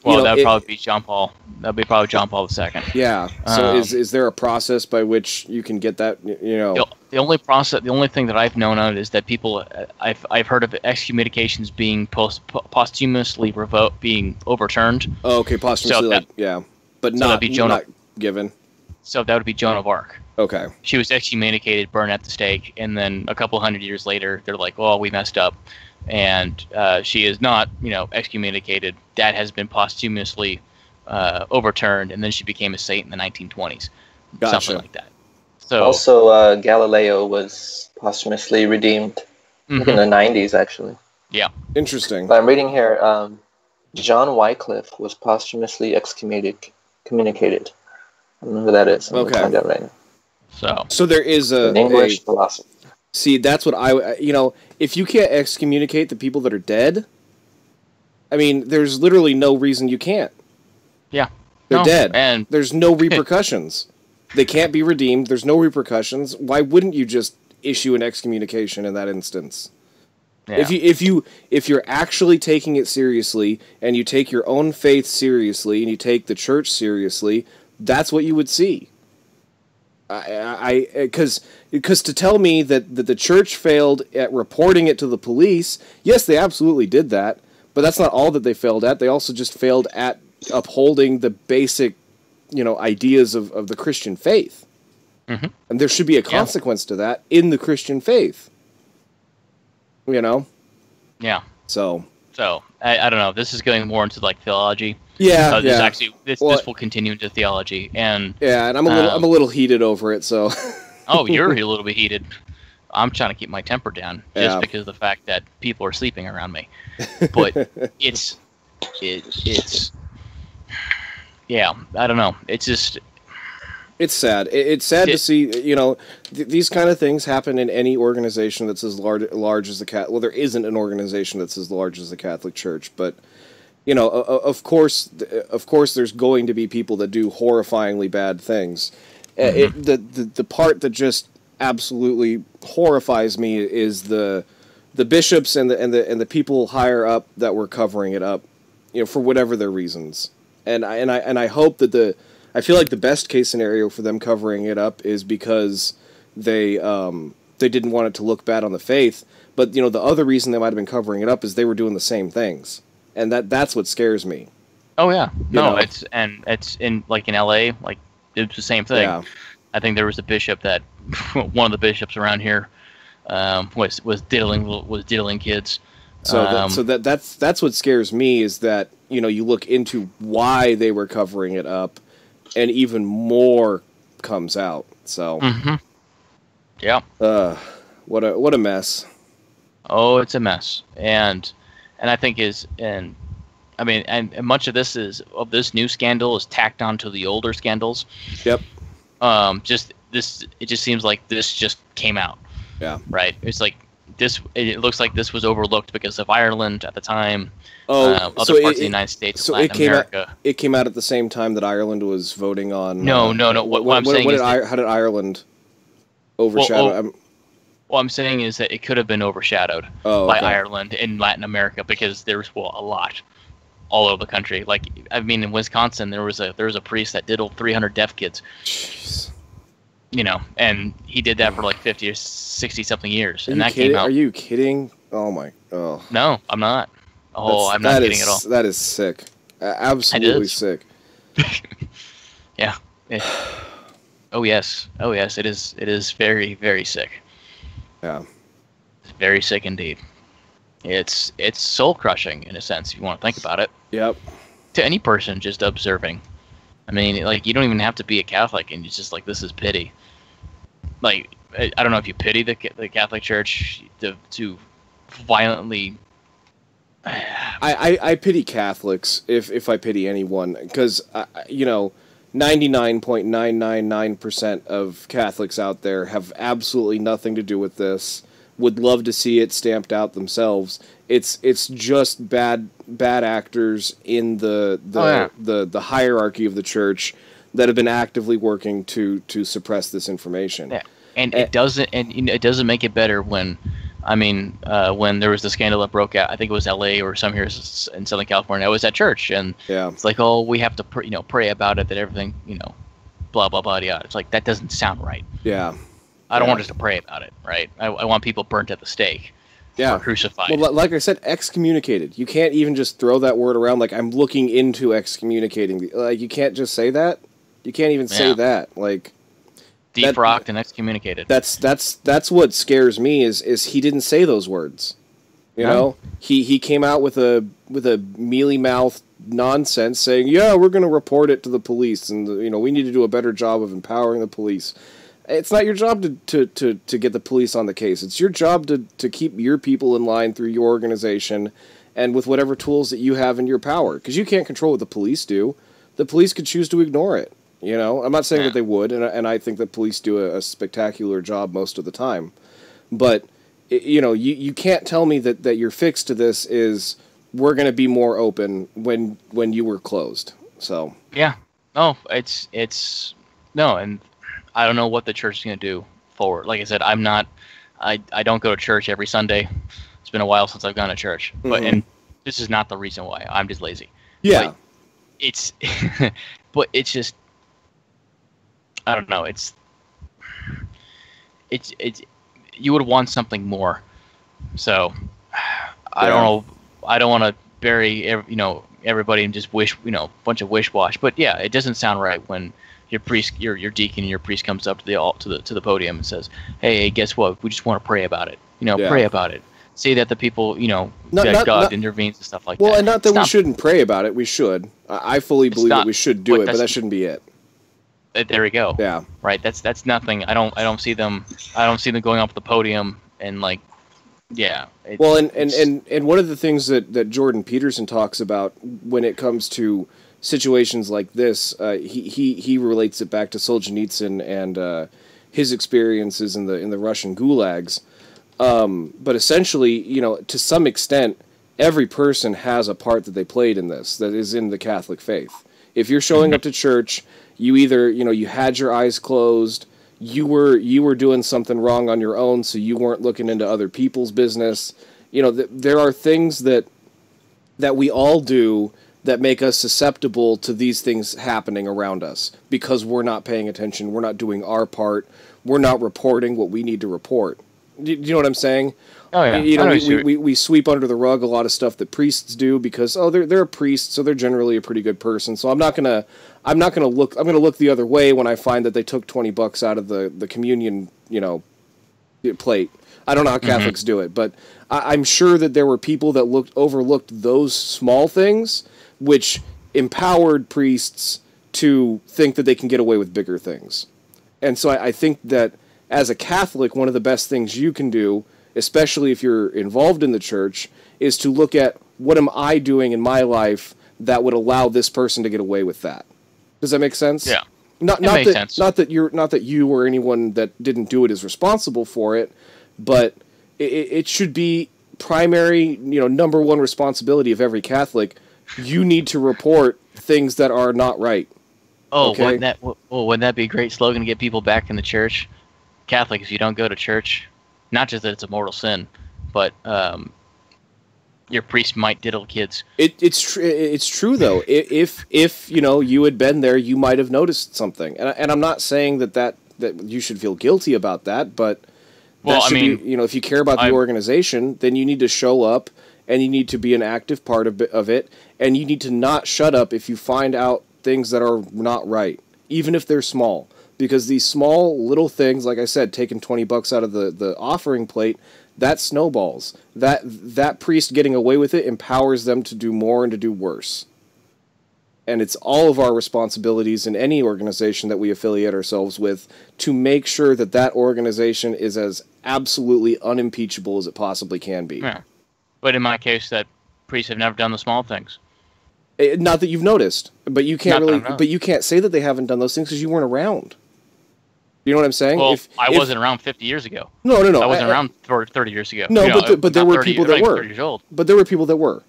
Well, that would probably be John Paul. That would be probably John Paul II. Yeah. So is there a process by which you can get that? The only thing that I've known of is that people, I've heard of excommunications being posthumously being overturned. Oh, okay, posthumously, but not given. So that would be Joan of Arc. Okay. She was excommunicated, burned at the stake, and then a couple hundred years later, they're like, "Well, we messed up," and she is not, excommunicated. That has been posthumously overturned, and then she became a saint in the 1920s, something like that. So also, Galileo was posthumously redeemed in the 90s, actually. Yeah. Interesting. But I'm reading here. John Wycliffe was posthumously excommunicated. I don't know who that is. I'm gonna find out right now. So there is an English philosopher. See, that's what if you can't excommunicate the people that are dead, I mean, there's literally no reason you can't. Yeah. They're dead. And there's no repercussions. They can't be redeemed. There's no repercussions. Why wouldn't you just issue an excommunication in that instance? Yeah. If you're actually taking it seriously, and you take your own faith seriously, and you take the church seriously, that's what you would see. Because to tell me that the church failed at reporting it to the police, yes, they absolutely did that, but that's not all that they failed at. They also just failed at upholding the basic, ideas of the Christian faith. Mm-hmm. And there should be a consequence to that in the Christian faith. Yeah. So I don't know. This is going more into like theology. Yeah. This will continue into theology, and I'm a little heated over it. So. Oh, you're a little bit heated. I'm trying to keep my temper down just because of the fact that people are sleeping around me. But it's I don't know. It's just. It's sad. It's sad to see, these kind of things happen in any organization that's as large as the Catholic. Well, there isn't an organization that's as large as the Catholic Church, but of course, there's going to be people that do horrifyingly bad things. Mm-hmm. The part that just absolutely horrifies me is the bishops and the people higher up that were covering it up, for whatever their reasons. And I hope that I feel like the best case scenario for them covering it up is because they didn't want it to look bad on the faith. But the other reason they might have been covering it up is they were doing the same things, and that's what scares me. Oh yeah, it's in like in LA, like it's the same thing. Yeah. I think there was a bishop that one of the bishops around here was diddling kids. So that's what scares me is that you look into why they were covering it up. And even more comes out. So, yeah. What a mess. Oh, it's a mess, and I think and much of this new scandal is tacked onto the older scandals. Yep. It just seems like this just came out. Yeah. Right. It's like this. It looks like this was overlooked because of Ireland at the time. Oh, other parts of the United States, so Latin America. It came out at the same time that Ireland was voting on. No. What I'm saying is how did Ireland overshadow? I'm saying is that it could have been overshadowed by Ireland in Latin America because there's a lot all over the country. Like in Wisconsin, there was a priest that diddled 300 deaf kids. Jeez. And he did that for like 50 or 60 something years, and that came out. Are you kidding? Oh. No, I'm not. I'm not kidding at all. That is sick. Absolutely sick. Yeah. Oh yes. It is. It is very, very sick. Yeah. It's very sick indeed. It's soul crushing in a sense if you want to think about it. Yep. To any person just observing. I mean, like you don't even have to be a Catholic, and it's just like this is pity. Like I don't know if you pity the Catholic Church to violently. I pity Catholics if I pity anyone because 99.999% of Catholics out there have absolutely nothing to do with this. Would love to see it stamped out themselves. It's just bad actors in the hierarchy of the church that have been actively working to suppress this information. Yeah. And it doesn't, it doesn't make it better when, when there was the scandal that broke out. I think it was L.A. or some here in Southern California. I was at church, and it's like, oh, we have to, pray about it, that everything, blah blah blah. Yeah, it's like that doesn't sound right. Yeah, I don't want us to pray about it, right? I want people burnt at the stake. Yeah, or crucified. Well, like I said, excommunicated. You can't even just throw that word around like I'm looking into excommunicating. Like you can't just say that. You can't even say that. Like. Defrocked and excommunicated. That's what scares me is he didn't say those words. You know, he came out with a mealy mouthed nonsense saying, yeah, we're going to report it to the police, and we need to do a better job of empowering the police. It's not your job to get the police on the case. It's your job to keep your people in line through your organization and with whatever tools that you have in your power, because you can't control what the police do. The police could choose to ignore it. I'm not saying that they would, and I think that police do a spectacular job most of the time. But, you can't tell me that your fix to this is we're going to be more open when you were closed. So yeah, no, it's no, and I don't know what the church is going to do forward. Like I said, I don't go to church every Sunday. It's been a while since I've gone to church, and this is not the reason why. I'm just lazy. Yeah, but it's but it's just. I don't know. It's you would want something more. So I don't know. I don't want to bury everybody and just wish bunch of wish wash. But yeah, it doesn't sound right when your priest, your deacon, your priest comes up to the podium and says, "Hey, guess what? We just want to pray about it. Pray about it. Say that the people that God intervenes and stuff like that." Well, and not that we shouldn't pray about it. We should. I fully believe that we should do it, but that shouldn't be it. There we go. Yeah. Right. That's nothing. I don't see them. I don't see them going up to the podium and like. Yeah. Well, and one of the things that Jordan Peterson talks about when it comes to situations like this, he relates it back to Solzhenitsyn and his experiences in the Russian gulags. But essentially, to some extent, every person has a part that they played in this that is in the Catholic faith. If you're showing up to church. You either, you had your eyes closed, you were doing something wrong on your own, so you weren't looking into other people's business. There are things that we all do that make us susceptible to these things happening around us because we're not paying attention, we're not doing our part, we're not reporting what we need to report. Do you know what I'm saying? Oh yeah. We sweep under the rug a lot of stuff that priests do because they're a priest, so they're generally a pretty good person. So I'm gonna look the other way when I find that they took $20 out of the communion plate. I don't know how Catholics do it, but I'm sure that there were people that overlooked those small things, which empowered priests to think that they can get away with bigger things. And so I think that as a Catholic, one of the best things you can do, especially if you're involved in the church, is to look at what am I doing in my life that would allow this person to get away with that. Does that make sense? Yeah. Not that you or anyone that didn't do it is responsible for it, but it should be primary, number one responsibility of every Catholic. You need to report things that are not right. Oh, okay? Wouldn't that be a great slogan to get people back in the church? Catholics, you don't go to church. Not just that it's a mortal sin, but your priest might diddle kids. It's true though. If you had been there, you might have noticed something. And I'm not saying that you should feel guilty about that, but if you care about the organization, then you need to show up and you need to be an active part of it, and you need to not shut up if you find out things that are not right, even if they're small. Because these small little things, like I said, taking $20 out of the offering plate, that snowballs. That priest getting away with it empowers them to do more and to do worse. And it's all of our responsibilities in any organization that we affiliate ourselves with to make sure that organization is as absolutely unimpeachable as it possibly can be. Yeah. But in my case, that priests have never done the small things. Not that you've noticed, but you can't but you can't say that they haven't done those things because you weren't around. You know what I'm saying? Well, I wasn't around 50 years ago. No. I wasn't around 30 years ago. No, but there were people that were. 30 years old. But there were people that were.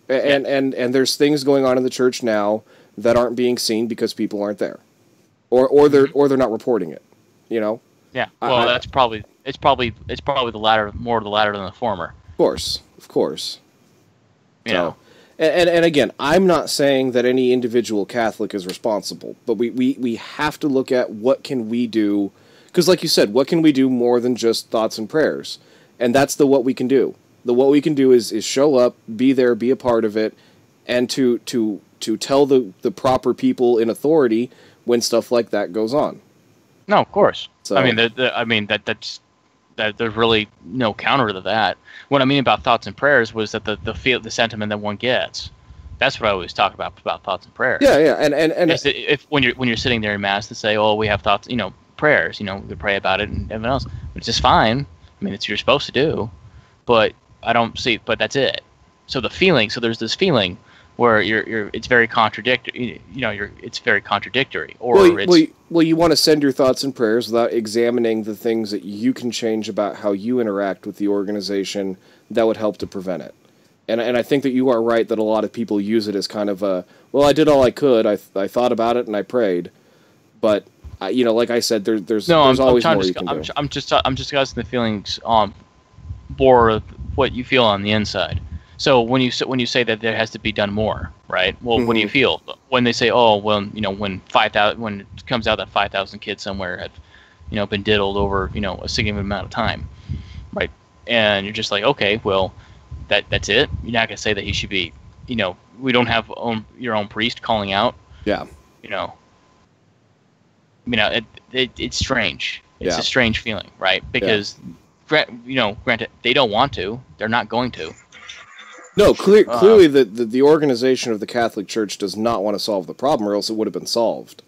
And there's things going on in the church now that aren't being seen because people aren't there. or they're not reporting it. You know. Yeah. Well, that's probably the latter, more the latter than the former. Of course. You know. And again, I'm not saying that any individual Catholic is responsible, but we have to look at what can we do, because like you said, what can we do more than just thoughts and prayers? And that's the what we can do. The what we can do is show up, be there, be a part of it, and to tell the proper people in authority when stuff like that goes on. No, of course. So, I mean, that's there's really no counter to that. What I mean about thoughts and prayers was that the sentiment that one gets. That's what I always talk about thoughts and prayers. Yeah, and if when you're sitting there in mass to say, oh, we have thoughts, prayers, we pray about it and everything else, which is fine. I mean, it's what you're supposed to do, but I don't see. But that's it. So there's this feeling where it's very contradictory. It's very contradictory. Well, you want to send your thoughts and prayers without examining the things that you can change about how you interact with the organization that would help to prevent it. And I think that you are right that a lot of people use it as kind of a, well, I did all I could. I thought about it and I prayed, but like I said, there's always more you can do. I'm just discussing the feelings on more what you feel on the inside. So when you say that there has to be done more, right? Well, what do you feel when they say, oh, well, when it comes out that 5,000 kids somewhere have, been diddled over, a significant amount of time, right? And you're just like, okay, well, that's it. You're not gonna say that he should be, we don't have your own priest calling out. Yeah. It's strange. It's a strange feeling, right? Because, granted, they don't want to. They're not going to. No, clearly the organization of the Catholic Church does not want to solve the problem, or else it would have been solved.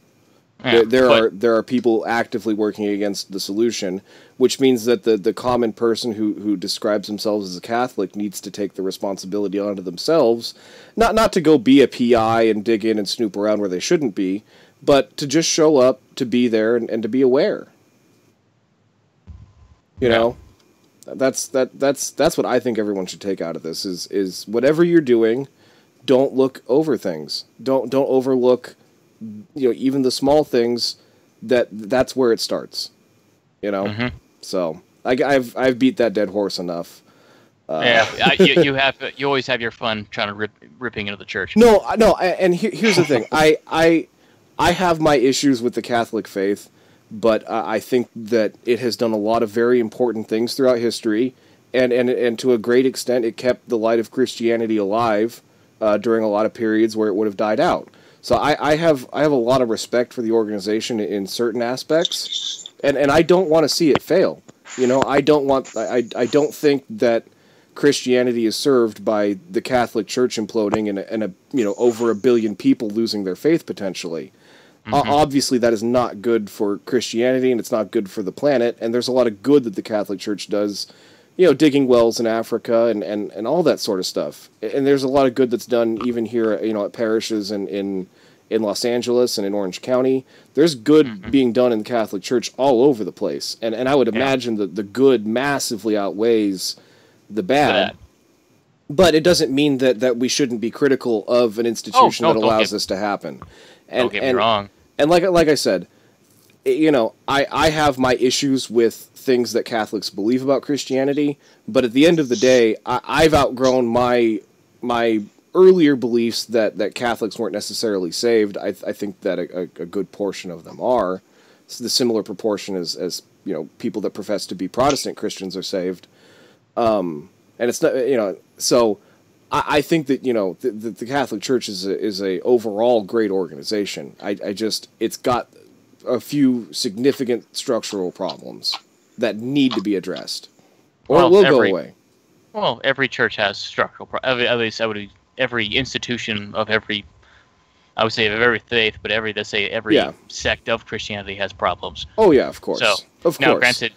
Yeah, there are people actively working against the solution, which means that the common person who describes themselves as a Catholic needs to take the responsibility onto themselves, not to go be a PI and dig in and snoop around where they shouldn't be, but to just show up, to be there, and to be aware. That's what I think everyone should take out of this is whatever you're doing, don't look over things. Don't overlook, even the small things. That's where it starts. So I've beat that dead horse enough. You always have your fun trying to ripping into the church. No, and here's the thing. I have my issues with the Catholic faith. But I think that it has done a lot of very important things throughout history, and to a great extent, it kept the light of Christianity alive during a lot of periods where it would have died out. So I have a lot of respect for the organization in certain aspects, and I don't want to see it fail. I don't think that Christianity is served by the Catholic Church imploding and over 1 billion people losing their faith potentially. Obviously, that is not good for Christianity, and it's not good for the planet, and there's a lot of good that the Catholic Church does, digging wells in Africa and all that sort of stuff. And there's a lot of good that's done even here, at parishes in Los Angeles and in Orange County. There's good being done in the Catholic Church all over the place, and I would imagine that the good massively outweighs the bad. But it doesn't mean that we shouldn't be critical of an institution that allows this to happen. Don't get me wrong. And like I said, I have my issues with things that Catholics believe about Christianity, but at the end of the day, I've outgrown my earlier beliefs that Catholics weren't necessarily saved. I think that a good portion of them are. It's the similar proportion as people that profess to be Protestant Christians are saved. And it's not, so I think that, the Catholic Church is a overall great organization. It's got a few significant structural problems that need to be addressed, or it will go away. Well, every church has structural problems. At least every institution of every, I would say of every faith, but every sect of Christianity has problems. Oh yeah, of course. So now, granted,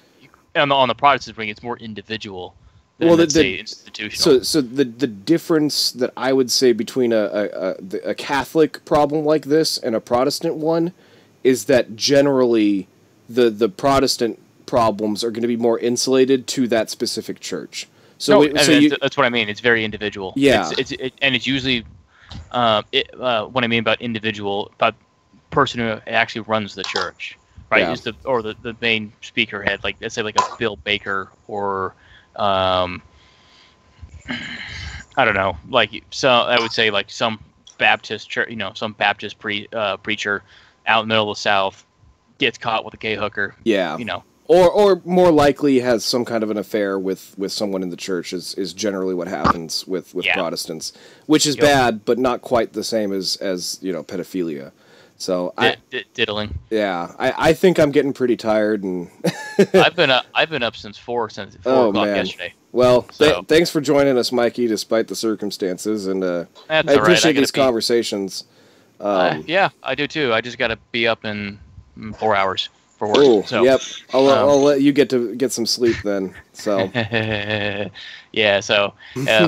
on the Protestant ring, it's more individual. Institutional. So the difference that I would say between a Catholic problem like this and a Protestant one is that generally the Protestant problems are going to be more insulated to that specific church. That's what I mean. It's very individual. Yeah. It's usually what I mean about individual, about person who actually runs the church, right? Yeah. Is the main speaker head, like let's say like a Bill Baker or I don't know, like I would say like some Baptist church, some Baptist preacher out in the middle of the South gets caught with a gay hooker. Yeah. Or more likely has some kind of an affair with someone in the church is generally what happens with Protestants, which is bad, but not quite the same as pedophilia. So diddling. Yeah, I think I'm getting pretty tired, and I've been up since 4 o'clock yesterday. Well, thanks for joining us, Mikey, despite the circumstances, and I appreciate these conversations. Yeah, I do too. I just got to be up in 4 hours for work. Ooh, so, yep. I'll let you get some sleep then. So yeah. So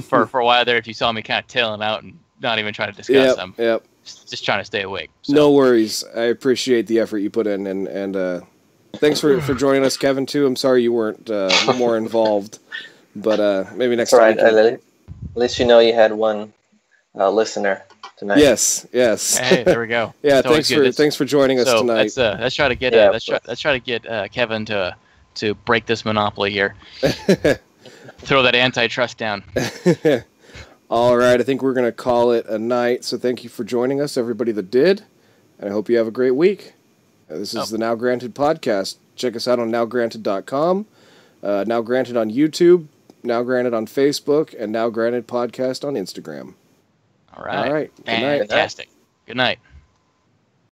for a while there, if you saw me kind of tailing out and not even trying to discuss them, just trying to stay awake. So. No worries. I appreciate the effort you put in, and thanks for joining us, Kevin. Too. I'm sorry you weren't more involved, but maybe next time. At least you know you had one listener tonight. Yes. Hey, there we go. Yeah, thanks for joining us tonight. Let's try to get let's try to get Kevin to break this monopoly here. Throw that antitrust down. All right, I think we're going to call it a night. So thank you for joining us, everybody that did, and I hope you have a great week. This is the Now Granted podcast. Check us out on nowgranted.com, Now Granted on YouTube, Now Granted on Facebook, and Now Granted podcast on Instagram. All right. Good night. Fantastic. Good night.